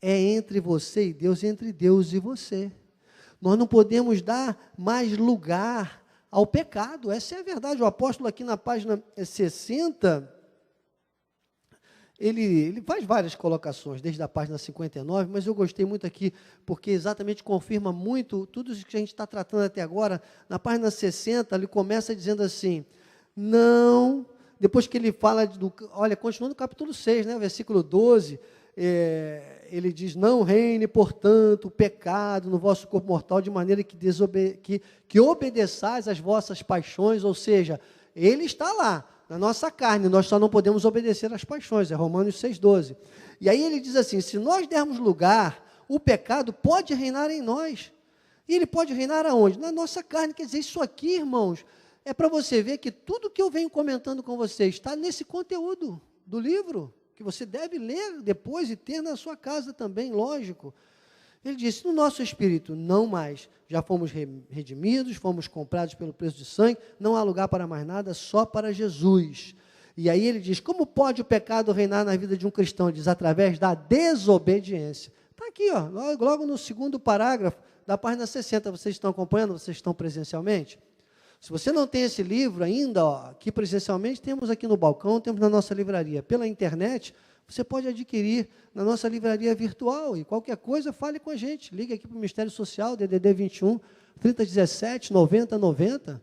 é entre você e Deus, entre Deus e você. Nós não podemos dar mais lugar ao pecado. Essa é a verdade. O apóstolo aqui na página 60, ele faz várias colocações, desde a página 59, mas eu gostei muito aqui, porque exatamente confirma muito tudo isso que a gente está tratando até agora. Na página 60, ele começa dizendo assim, não, depois que ele fala, olha, continuando no capítulo 6, né, versículo 12, ele diz, não reine, portanto, o pecado no vosso corpo mortal, de maneira que obedeçais às vossas paixões, ou seja, ele está lá, na nossa carne, nós só não podemos obedecer às paixões, é Romanos 6,12. E aí ele diz assim, se nós dermos lugar, o pecado pode reinar em nós. E ele pode reinar aonde? Na nossa carne. Quer dizer, isso aqui, irmãos, é para você ver que tudo que eu venho comentando com você está nesse conteúdo do livro, que você deve ler depois e ter na sua casa também, lógico. Ele disse, no nosso espírito, não mais, já fomos redimidos, fomos comprados pelo preço de sangue, não há lugar para mais nada, só para Jesus. E aí ele diz, como pode o pecado reinar na vida de um cristão? Ele diz, através da desobediência. Está aqui, ó, logo no segundo parágrafo da página 60, vocês estão acompanhando, vocês estão presencialmente? Se você não tem esse livro ainda, ó, aqui presencialmente, temos aqui no balcão, temos na nossa livraria. Pela internet, você pode adquirir na nossa livraria virtual e qualquer coisa, fale com a gente. Ligue aqui para o Ministério Social, DDD 21 3017 9090.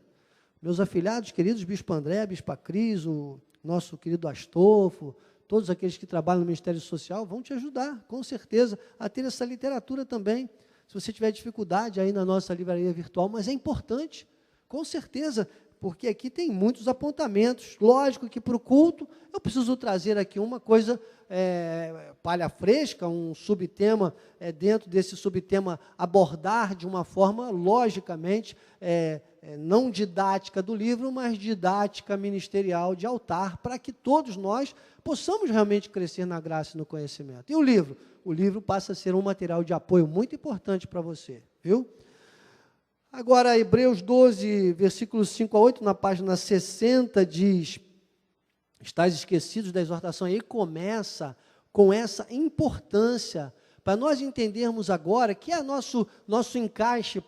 Meus afilhados queridos, Bispo André, Bispa Cris, o nosso querido Astolfo, todos aqueles que trabalham no Ministério Social, vão te ajudar, com certeza, a ter essa literatura também. Se você tiver dificuldade aí na nossa livraria virtual, mas é importante, com certeza, porque aqui tem muitos apontamentos. Lógico que para o culto, eu preciso trazer aqui uma coisa palha fresca, um subtema, dentro desse subtema, abordar de uma forma, logicamente, não didática do livro, mas didática ministerial de altar, para que todos nós possamos realmente crescer na graça e no conhecimento. E o livro? O livro passa a ser um material de apoio muito importante para você, viu? Agora, Hebreus 12, versículos 5 a 8, na página 60, diz, Estais esquecidos da exortação. Aí começa com essa importância, para nós entendermos agora que é nosso encaixe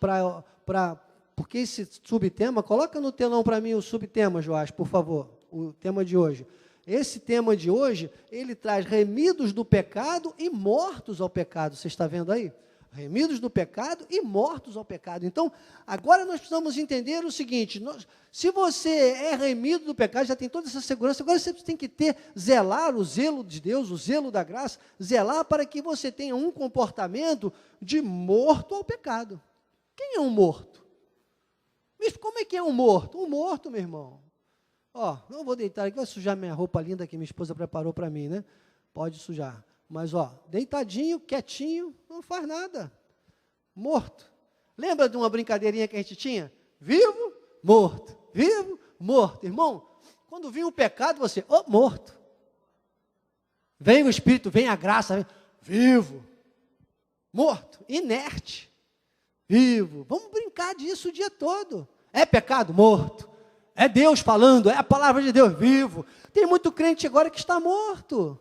porque esse subtema, coloca no telão para mim o subtema, Joás, por favor, o tema de hoje. Esse tema de hoje, ele traz remidos do pecado e mortos ao pecado. Você está vendo aí? Remidos do pecado e mortos ao pecado. Então, agora nós precisamos entender o seguinte, se você é remido do pecado, já tem toda essa segurança, agora você tem que zelar o zelo de Deus, o zelo da graça, zelar para que você tenha um comportamento de morto ao pecado. Quem é um morto? Mas como é que é um morto? Um morto, meu irmão. Ó, não vou deitar aqui, vai sujar minha roupa linda que minha esposa preparou para mim, né? Pode sujar. Mas, ó, deitadinho, quietinho, não faz nada. Morto. Lembra de uma brincadeirinha que a gente tinha? Vivo, morto. Vivo, morto. Irmão, quando vinha o pecado, você, morto. Vem o Espírito, vem a graça, vem, vivo. Morto, inerte. Vivo. Vamos brincar disso o dia todo. É pecado? Morto. É Deus falando, é a palavra de Deus, vivo. Tem muito crente agora que está morto.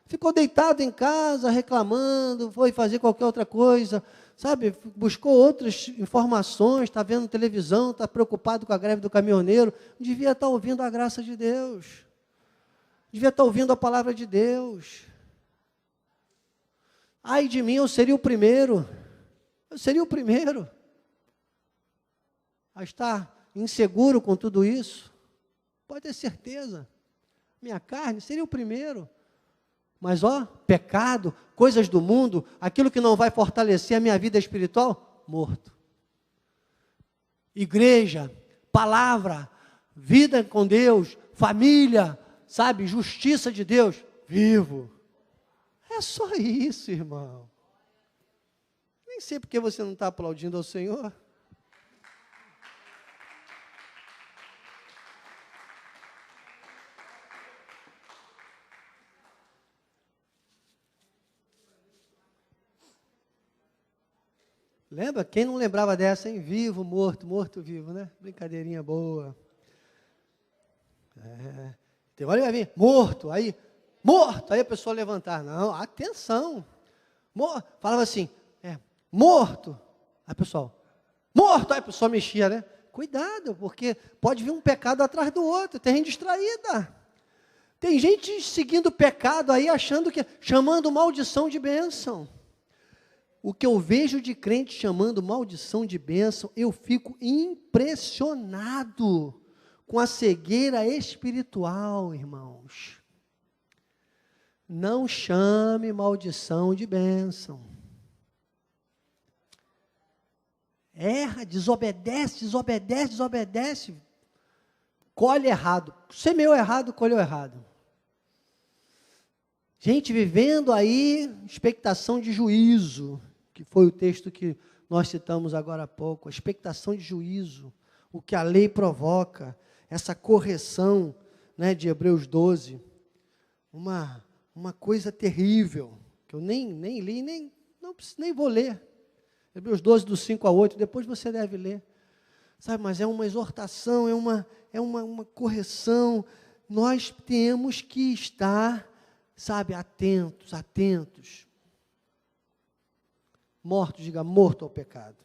Ficou deitado em casa, reclamando, foi fazer qualquer outra coisa, sabe? Buscou outras informações, está vendo televisão, está preocupado com a greve do caminhoneiro. Devia estar ouvindo a graça de Deus. Devia estar ouvindo a palavra de Deus. Ai de mim, eu seria o primeiro. Eu seria o primeiro a estar inseguro com tudo isso. Pode ter certeza. Minha carne seria o primeiro. Mas, pecado, coisas do mundo, aquilo que não vai fortalecer a minha vida espiritual, morto. Igreja, palavra, vida com Deus, família, sabe, justiça de Deus, vivo. É só isso, irmão. Nem sei porque você não está aplaudindo ao Senhor. Lembra? Quem não lembrava dessa, hein? Vivo, morto, morto, vivo, né? Brincadeirinha boa. Tem hora que vai vir, morto, aí a pessoa levantar. Não, atenção. Falava assim, morto. Aí pessoal, morto, aí a pessoa mexia, né? Cuidado, porque pode vir um pecado atrás do outro, tem gente distraída. Tem gente seguindo o pecado aí, chamando maldição de bênção. O que eu vejo de crente chamando maldição de bênção, eu fico impressionado com a cegueira espiritual, irmãos. Não chame maldição de bênção. Erra, desobedece, colhe errado. Semeou errado, colheu errado. Gente vivendo aí, expectação de juízo, que foi o texto que nós citamos agora há pouco, a expectação de juízo, o que a lei provoca, essa correção, né, de Hebreus 12, uma coisa terrível, que eu nem li, nem vou ler, Hebreus 12, do 5 a 8, depois você deve ler, sabe, mas é uma exortação, é uma correção, nós temos que estar, sabe, atentos, morto, diga morto ao pecado.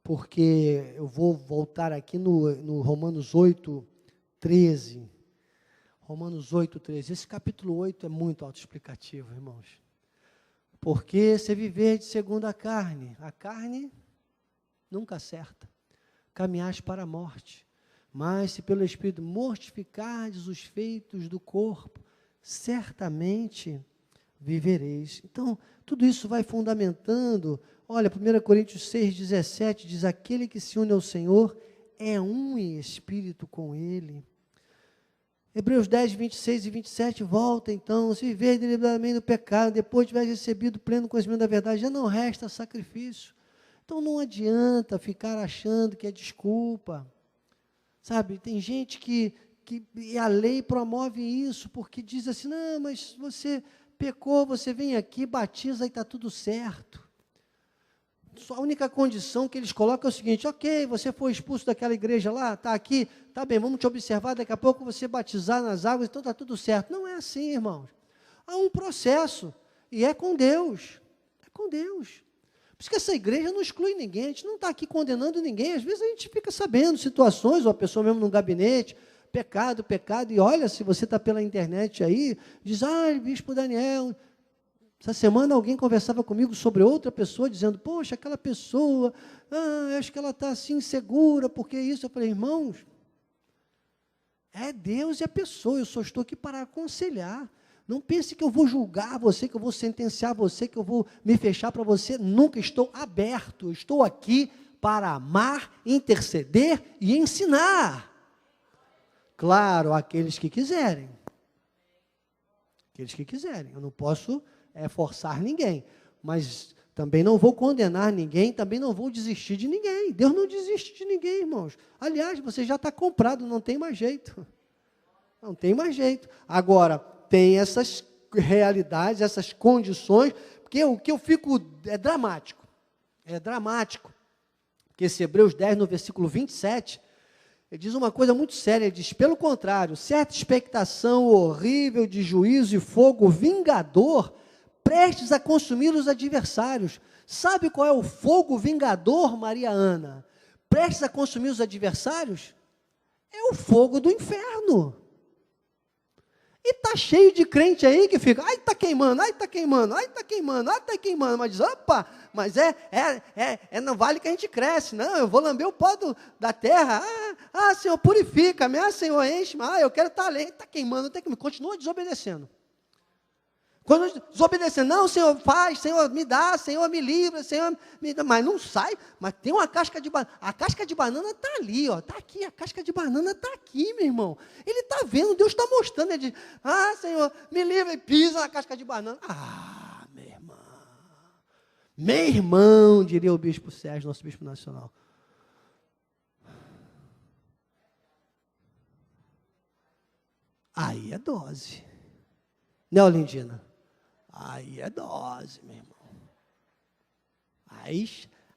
Porque eu vou voltar aqui no Romanos 8, 13. Romanos 8, 13. Esse capítulo 8 é muito autoexplicativo, irmãos. Porque se viver de segundo a carne nunca acerta. Caminhais para a morte. Mas se pelo Espírito mortificardes os feitos do corpo, certamente vivereis. Então, tudo isso vai fundamentando. Olha, 1 Coríntios 6, 17 diz, aquele que se une ao Senhor é um em espírito com Ele. Hebreus 10, 26 e 27 volta então, se viver deliberadamente no pecado, depois de tiver recebido pleno conhecimento da verdade, já não resta sacrifício. Então não adianta ficar achando que é desculpa. Sabe, tem gente que a lei promove isso, porque diz assim, não, mas você pecou, você vem aqui, batiza e está tudo certo. a única condição que eles colocam é o seguinte: ok, você foi expulso daquela igreja lá, está aqui, está bem, vamos te observar, daqui a pouco você batizar nas águas, então está tudo certo. Não é assim, irmãos. Há um processo, e é com Deus. É com Deus. Por isso que essa igreja não exclui ninguém, a gente não está aqui condenando ninguém. Às vezes a gente fica sabendo situações, ou a pessoa mesmo num gabinete, pecado, e olha, se você está pela internet aí, diz, bispo Daniel. Essa semana alguém conversava comigo sobre outra pessoa, dizendo, poxa, aquela pessoa, acho que ela está assim insegura, porque isso. Eu falei, irmãos, é Deus e a pessoa, eu só estou aqui para aconselhar. Não pense que eu vou julgar você, que eu vou sentenciar você, que eu vou me fechar para você. Nunca, estou aberto, estou aqui para amar, interceder e ensinar. Claro, aqueles que quiserem. Aqueles que quiserem. Eu não posso forçar ninguém, mas também não vou condenar ninguém, também não vou desistir de ninguém. Deus não desiste de ninguém, irmãos. Aliás, você já está comprado, não tem mais jeito. Não tem mais jeito. Agora, tem essas realidades, essas condições, porque o que eu fico, é dramático, porque esse Hebreus 10, no versículo 27, ele diz uma coisa muito séria, ele diz, pelo contrário, certa expectação horrível de juízo e fogo vingador, prestes a consumir os adversários. Sabe qual é o fogo vingador, Maria Ana? Prestes a consumir os adversários? É o fogo do inferno. E está cheio de crente aí que fica, está queimando, está queimando, está queimando, está queimando, mas diz, opa, mas não vale que a gente cresce, não, eu vou lamber o pó da terra, Senhor, purifica-me, Senhor, enche-me, eu quero estar além, está queimando, continua desobedecendo. Quando desobedecer, não, Senhor, faz, Senhor, me dá, Senhor, me livra, Senhor, me dá, mas não sai, mas tem uma casca de banana, a casca de banana está ali, está aqui, a casca de banana está aqui, meu irmão, ele está vendo, Deus está mostrando, ele diz, Senhor, me livra, e pisa na casca de banana, meu irmão, diria o bispo Sérgio, nosso bispo nacional. Aí é dose, né, Olindina? Aí é dose, meu irmão.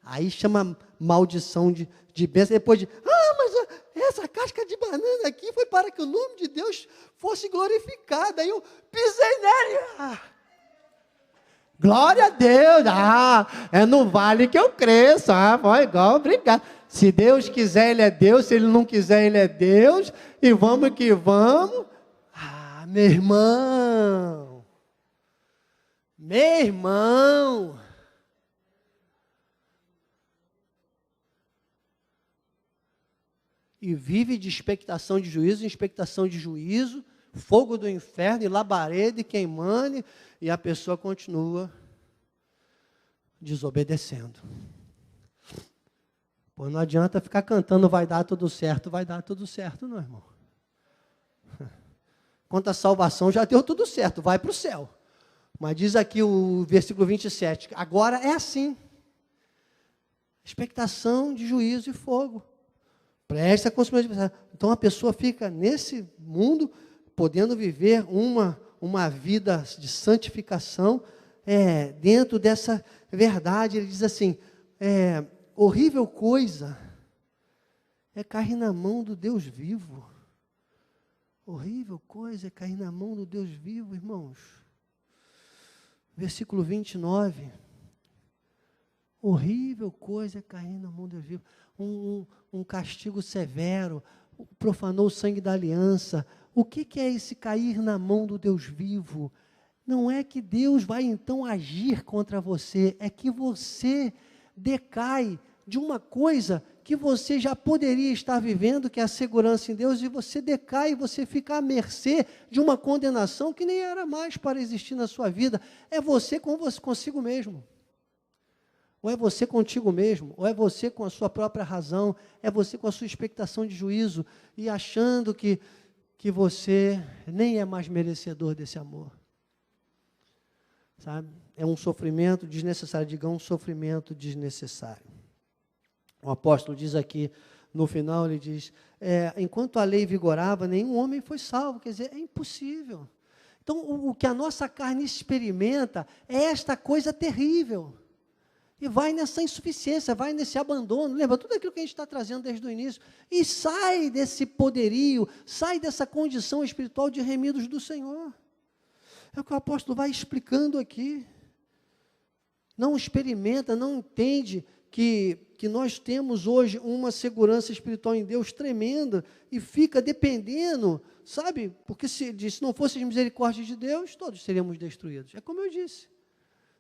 Aí chama maldição de bênção. Depois mas essa casca de banana aqui foi para que o nome de Deus fosse glorificado. Aí eu pisei nele. Glória a Deus. É no vale que eu cresço. Foi igual, obrigado. Se Deus quiser, Ele é Deus. Se Ele não quiser, Ele é Deus. E vamos que vamos. Meu irmão. Meu irmão, e vive de expectação de juízo em expectação de juízo, fogo do inferno e labareda e queimando, e a pessoa continua desobedecendo. Pô, não adianta ficar cantando, vai dar tudo certo, não, irmão. Quanto à salvação, já deu tudo certo, vai para o céu. Mas diz aqui o versículo 27, agora é assim, expectação de juízo e fogo, presta a consumir. Então a pessoa fica nesse mundo, podendo viver uma vida de santificação, dentro dessa verdade. Ele diz assim, horrível coisa é cair na mão do Deus vivo, horrível coisa é cair na mão do Deus vivo, irmãos. Versículo 29, horrível coisa é cair na mão de Deus vivo, um castigo severo, profanou o sangue da aliança. O que é esse cair na mão do Deus vivo? Não é que Deus vai então agir contra você, é que você decai de uma coisa que você já poderia estar vivendo, que é a segurança em Deus, e você decai, você fica à mercê de uma condenação que nem era mais para existir na sua vida. É você consigo mesmo. Ou é você contigo mesmo, ou é você com a sua própria razão, é você com a sua expectação de juízo, e achando que você nem é mais merecedor desse amor. Sabe? É um sofrimento desnecessário, diga, um sofrimento desnecessário. O apóstolo diz aqui, no final, ele diz, enquanto a lei vigorava, nenhum homem foi salvo. Quer dizer, é impossível. Então, o que a nossa carne experimenta é esta coisa terrível, E vai nessa insuficiência, vai nesse abandono, lembra tudo aquilo que a gente está trazendo desde o início, e sai desse poderio, sai dessa condição espiritual de remidos do Senhor. É o que o apóstolo vai explicando aqui. Não experimenta, não entende que nós temos hoje uma segurança espiritual em Deus tremenda e fica dependendo, sabe? Porque se não fosse a misericórdia de Deus, todos seríamos destruídos. É como eu disse.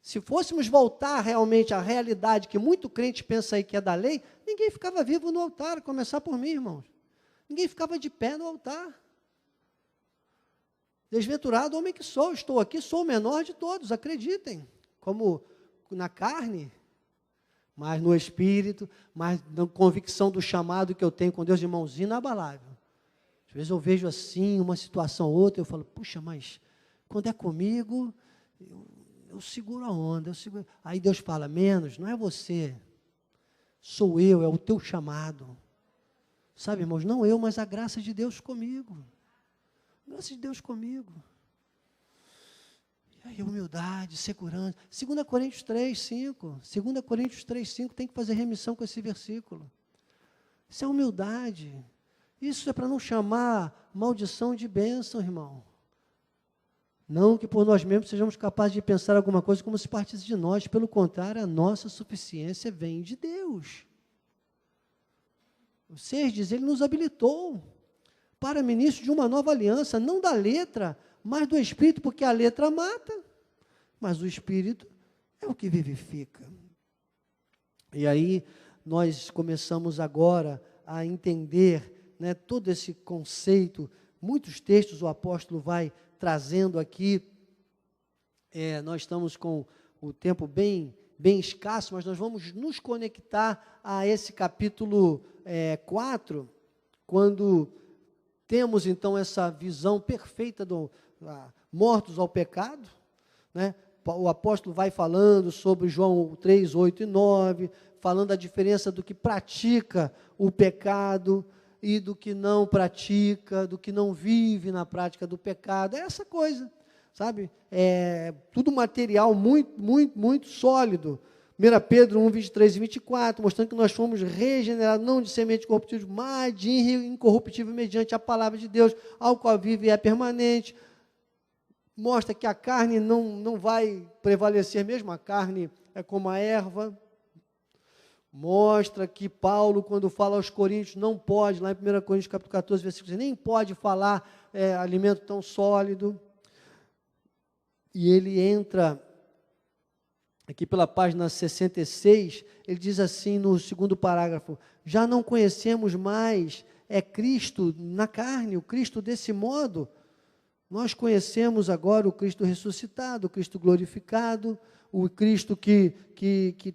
Se fôssemos voltar realmente à realidade que muito crente pensa aí que é da lei, ninguém ficava vivo no altar, a começar por mim, irmãos. Ninguém ficava de pé no altar. Desventurado homem que sou, estou aqui, sou o menor de todos, acreditem. Como na carne, mas no espírito, mas na convicção do chamado que eu tenho com Deus, irmãozinho, inabalável. Às vezes eu vejo assim, uma situação ou outra, eu falo, puxa, mas quando é comigo, eu seguro a onda, Aí Deus fala, menos, não é você, sou eu, é o teu chamado. Sabe, irmãos, não eu, mas a graça de Deus comigo. A graça de Deus comigo. E aí, humildade, segurança. 2 Coríntios 3:5. 2 Coríntios 3:5 tem que fazer remissão com esse versículo. Isso é humildade. Isso é para não chamar maldição de bênção, irmão. Não que por nós mesmos sejamos capazes de pensar alguma coisa como se partisse de nós. Pelo contrário, a nossa suficiência vem de Deus. O 6 diz, Ele nos habilitou para ministro de uma nova aliança, não da letra, mas do Espírito, porque a letra mata, mas o Espírito é o que vivifica. E aí, nós começamos agora a entender, né, todo esse conceito, muitos textos o apóstolo vai trazendo aqui, nós estamos com o tempo bem escasso, mas nós vamos nos conectar a esse capítulo 4, quando temos então essa visão perfeita mortos ao pecado, né? O apóstolo vai falando sobre João 3, 8 e 9, falando da diferença do que pratica o pecado e do que não pratica, do que não vive na prática do pecado, é essa coisa, sabe? É tudo material muito sólido. 1 Pedro 1, 23 e 24, mostrando que nós fomos regenerados, não de semente corruptível, mas de incorruptível, mediante a palavra de Deus, ao qual vive e é permanente. Mostra que a carne não vai prevalecer mesmo, a carne é como a erva. Mostra que Paulo, quando fala aos Coríntios, não pode, lá em 1 Coríntios capítulo 14, versículo 6, nem pode falar alimento tão sólido. E ele entra aqui pela página 66, ele diz assim no segundo parágrafo, já não conhecemos mais Cristo na carne, o Cristo desse modo. Nós conhecemos agora o Cristo ressuscitado, o Cristo glorificado, o Cristo que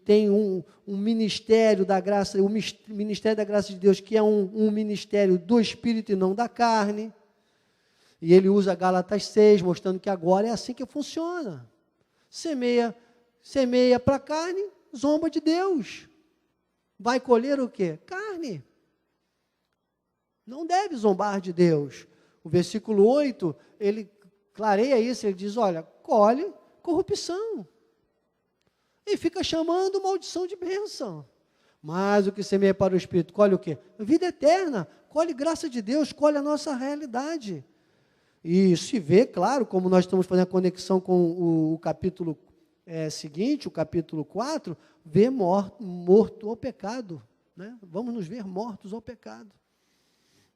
tem um ministério da graça, o ministério da graça de Deus, que é um ministério do Espírito e não da carne. E ele usa Gálatas 6, mostrando que agora é assim que funciona. Semeia para a carne, zomba de Deus. Vai colher o quê? Carne. Não deve zombar de Deus. O versículo 8, ele clareia isso, ele diz, olha, colhe corrupção. E fica chamando maldição de bênção. Mas o que semeia para o Espírito, colhe o quê? Vida eterna, colhe graça de Deus, colhe a nossa realidade. E se vê, claro, como nós estamos fazendo a conexão com o capítulo seguinte, o capítulo 4, vê morto ao pecado. Né? Vamos nos ver mortos ao pecado.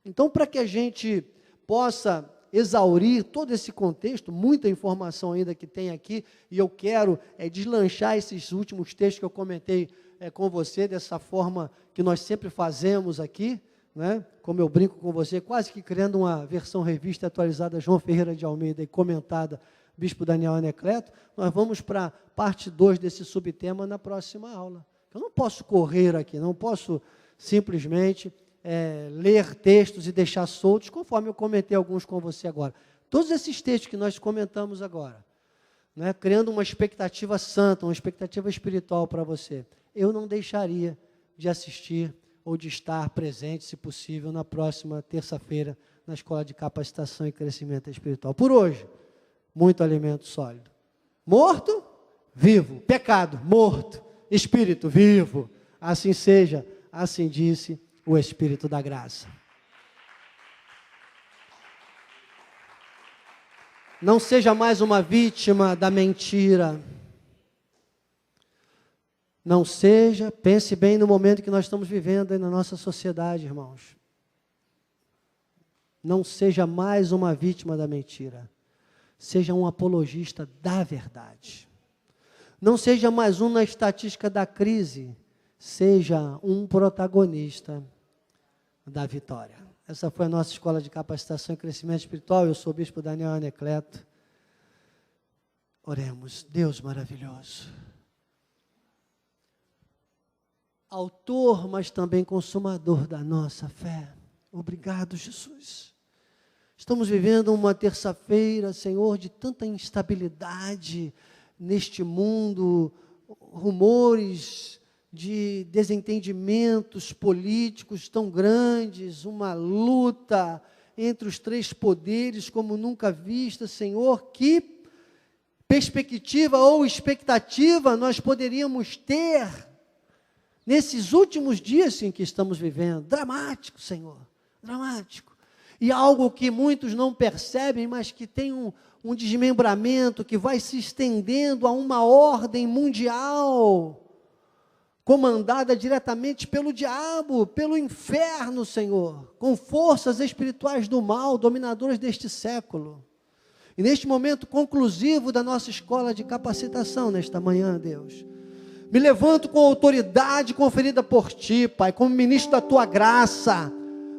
Então, para que a gente possa exaurir todo esse contexto, muita informação ainda que tem aqui, e eu quero deslanchar esses últimos textos que eu comentei com você, dessa forma que nós sempre fazemos aqui, né? Como eu brinco com você, quase que criando uma versão revista atualizada, João Ferreira de Almeida, e comentada, Bispo Daniel Anacleto, nós vamos para a parte 2 desse subtema na próxima aula. Eu não posso correr aqui, não posso simplesmente ler textos e deixar soltos, conforme eu comentei alguns com você agora. Todos esses textos que nós comentamos agora, né, criando uma expectativa santa, uma expectativa espiritual para você, eu não deixaria de assistir ou de estar presente, se possível, na próxima terça-feira, na Escola de Capacitação e Crescimento Espiritual. Por hoje, muito alimento sólido. Morto, vivo. Pecado, morto. Espírito vivo. Assim seja, assim disse o Espírito da graça. Não seja mais uma vítima da mentira. Não seja, pense bem no momento que nós estamos vivendo aí na nossa sociedade, irmãos. Não seja mais uma vítima da mentira. Seja um apologista da verdade. Não seja mais um na estatística da crise. Seja um protagonista da vitória. Essa foi a nossa escola de capacitação e crescimento espiritual. Eu sou o bispo Daniel Anacleto. Oremos. Deus maravilhoso. Autor, mas também consumador da nossa fé. Obrigado, Jesus. Estamos vivendo uma terça-feira, Senhor, de tanta instabilidade neste mundo, rumores de desentendimentos políticos tão grandes, uma luta entre os três poderes como nunca vista, Senhor. Que perspectiva ou expectativa nós poderíamos ter nesses últimos dias em que estamos vivendo? Dramático, Senhor, dramático. E algo que muitos não percebem, mas que tem um desmembramento que vai se estendendo a uma ordem mundial, comandada diretamente pelo diabo, pelo inferno, Senhor, com forças espirituais do mal, dominadoras deste século. E neste momento conclusivo da nossa escola de capacitação, nesta manhã, Deus, me levanto com a autoridade conferida por Ti, Pai, como ministro da Tua graça,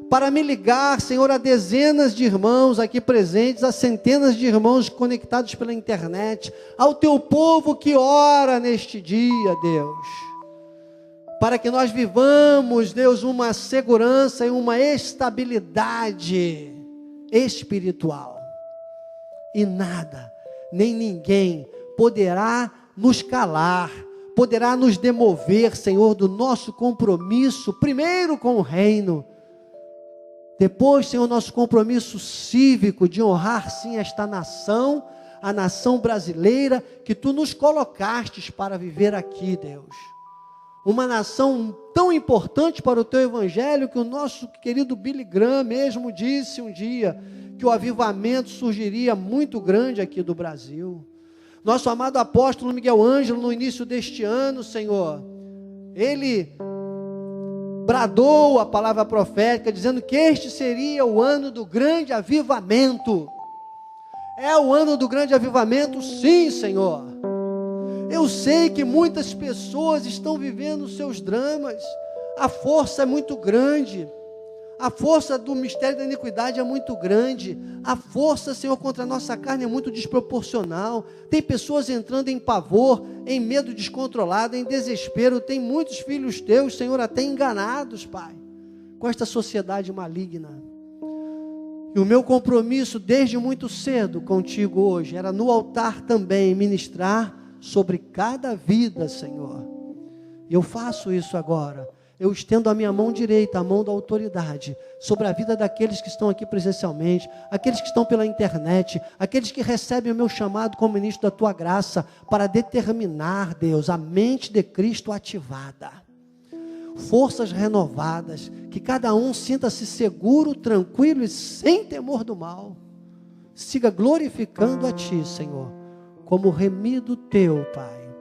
para me ligar, Senhor, a dezenas de irmãos aqui presentes, a centenas de irmãos conectados pela internet, ao Teu povo que ora neste dia, Deus, para que nós vivamos, Deus, uma segurança e uma estabilidade espiritual. E nada, nem ninguém poderá nos calar, poderá nos demover, Senhor, do nosso compromisso, primeiro com o reino, depois, Senhor, nosso compromisso cívico de honrar, sim, esta nação, a nação brasileira, que Tu nos colocastes para viver aqui, Deus. Uma nação tão importante para o Teu Evangelho, que o nosso querido Billy Graham mesmo disse um dia, que o avivamento surgiria muito grande aqui do Brasil. Nosso amado apóstolo Miguel Ângelo, no início deste ano, Senhor, ele bradou a palavra profética, dizendo que este seria o ano do grande avivamento. É o ano do grande avivamento, sim, Senhor. Eu sei que muitas pessoas estão vivendo os seus dramas, a força é muito grande, a força do mistério da iniquidade é muito grande, a força, Senhor, contra a nossa carne é muito desproporcional. Tem pessoas entrando em pavor, em medo descontrolado, em desespero. Tem muitos filhos Teus, Senhor, até enganados, Pai, com esta sociedade maligna. E o meu compromisso desde muito cedo contigo hoje era no altar também ministrar sobre cada vida, Senhor. E eu faço isso agora. Eu estendo a minha mão direita, a mão da autoridade, sobre a vida daqueles que estão aqui presencialmente, aqueles que estão pela internet, aqueles que recebem o meu chamado como ministro da Tua graça, para determinar, Deus, a mente de Cristo ativada, forças renovadas, que cada um sinta-se seguro, tranquilo e sem temor do mal. Siga glorificando a Ti, Senhor, como remido Teu, Pai,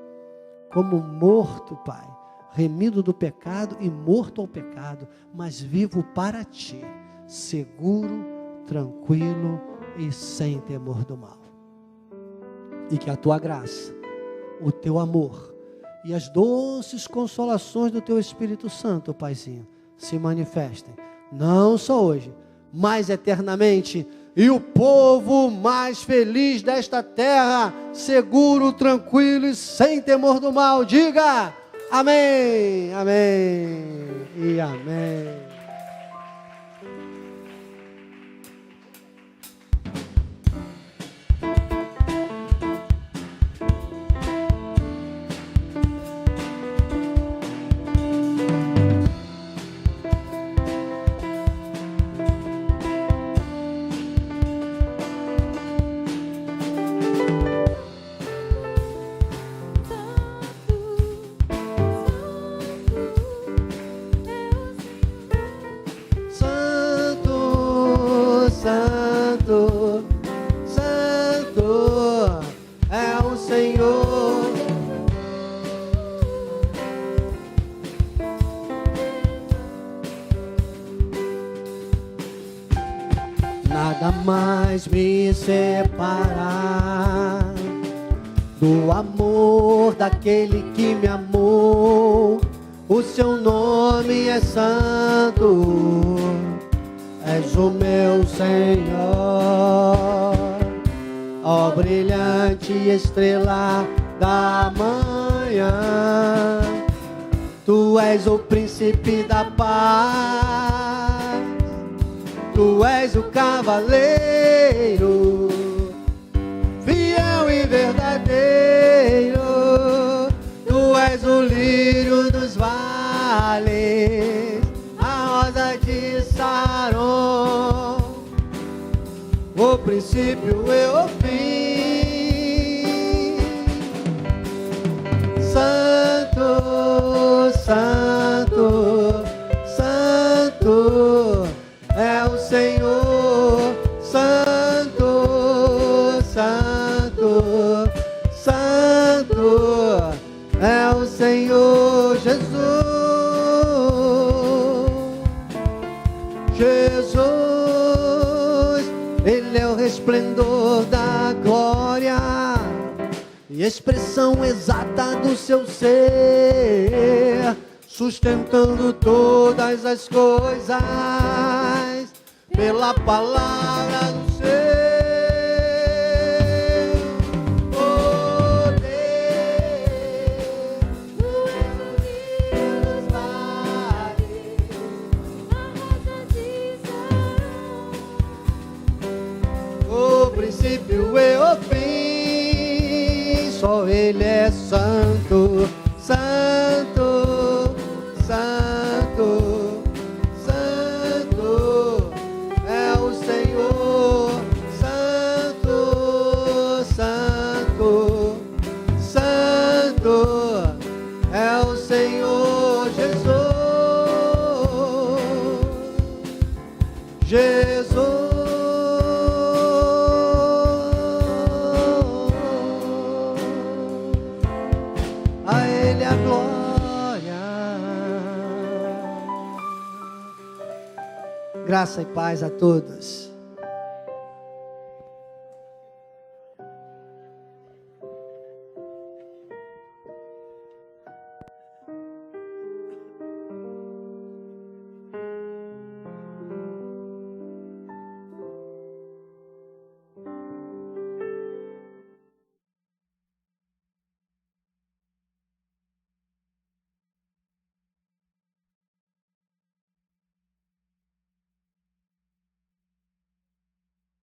como morto, Pai, remido do pecado e morto ao pecado, mas vivo para Ti, seguro, tranquilo e sem temor do mal. E que a Tua graça, o Teu amor e as doces consolações do Teu Espírito Santo, Paizinho, se manifestem, não só hoje, mas eternamente. E o povo mais feliz desta terra, seguro, tranquilo e sem temor do mal, diga: amém, amém e amém. nada mais me separar do amor daquele que me amou. O seu nome é santo, és o meu Senhor. Ó brilhante estrela da manhã, tu és o príncipe da paz, tu és o cavaleiro, fiel e verdadeiro. Tu és o lírio dos vales, a rosa de Saron, o princípio e o fim. Santo, santo, santo é o Senhor. Santo, santo, santo é o Senhor Jesus. Jesus, Ele é o resplendor da glória e expressão exata do seu ser, sustentando todas as coisas pela palavra do seu poder. Tu és o lírio dos vales, a rosa de Saron, o princípio e o fim. Só Ele é santo, santo, santo, santo é o Senhor. Santo, santo, santo é o Senhor Jesus. Jesus. A Ele a glória. Graça e paz a todos.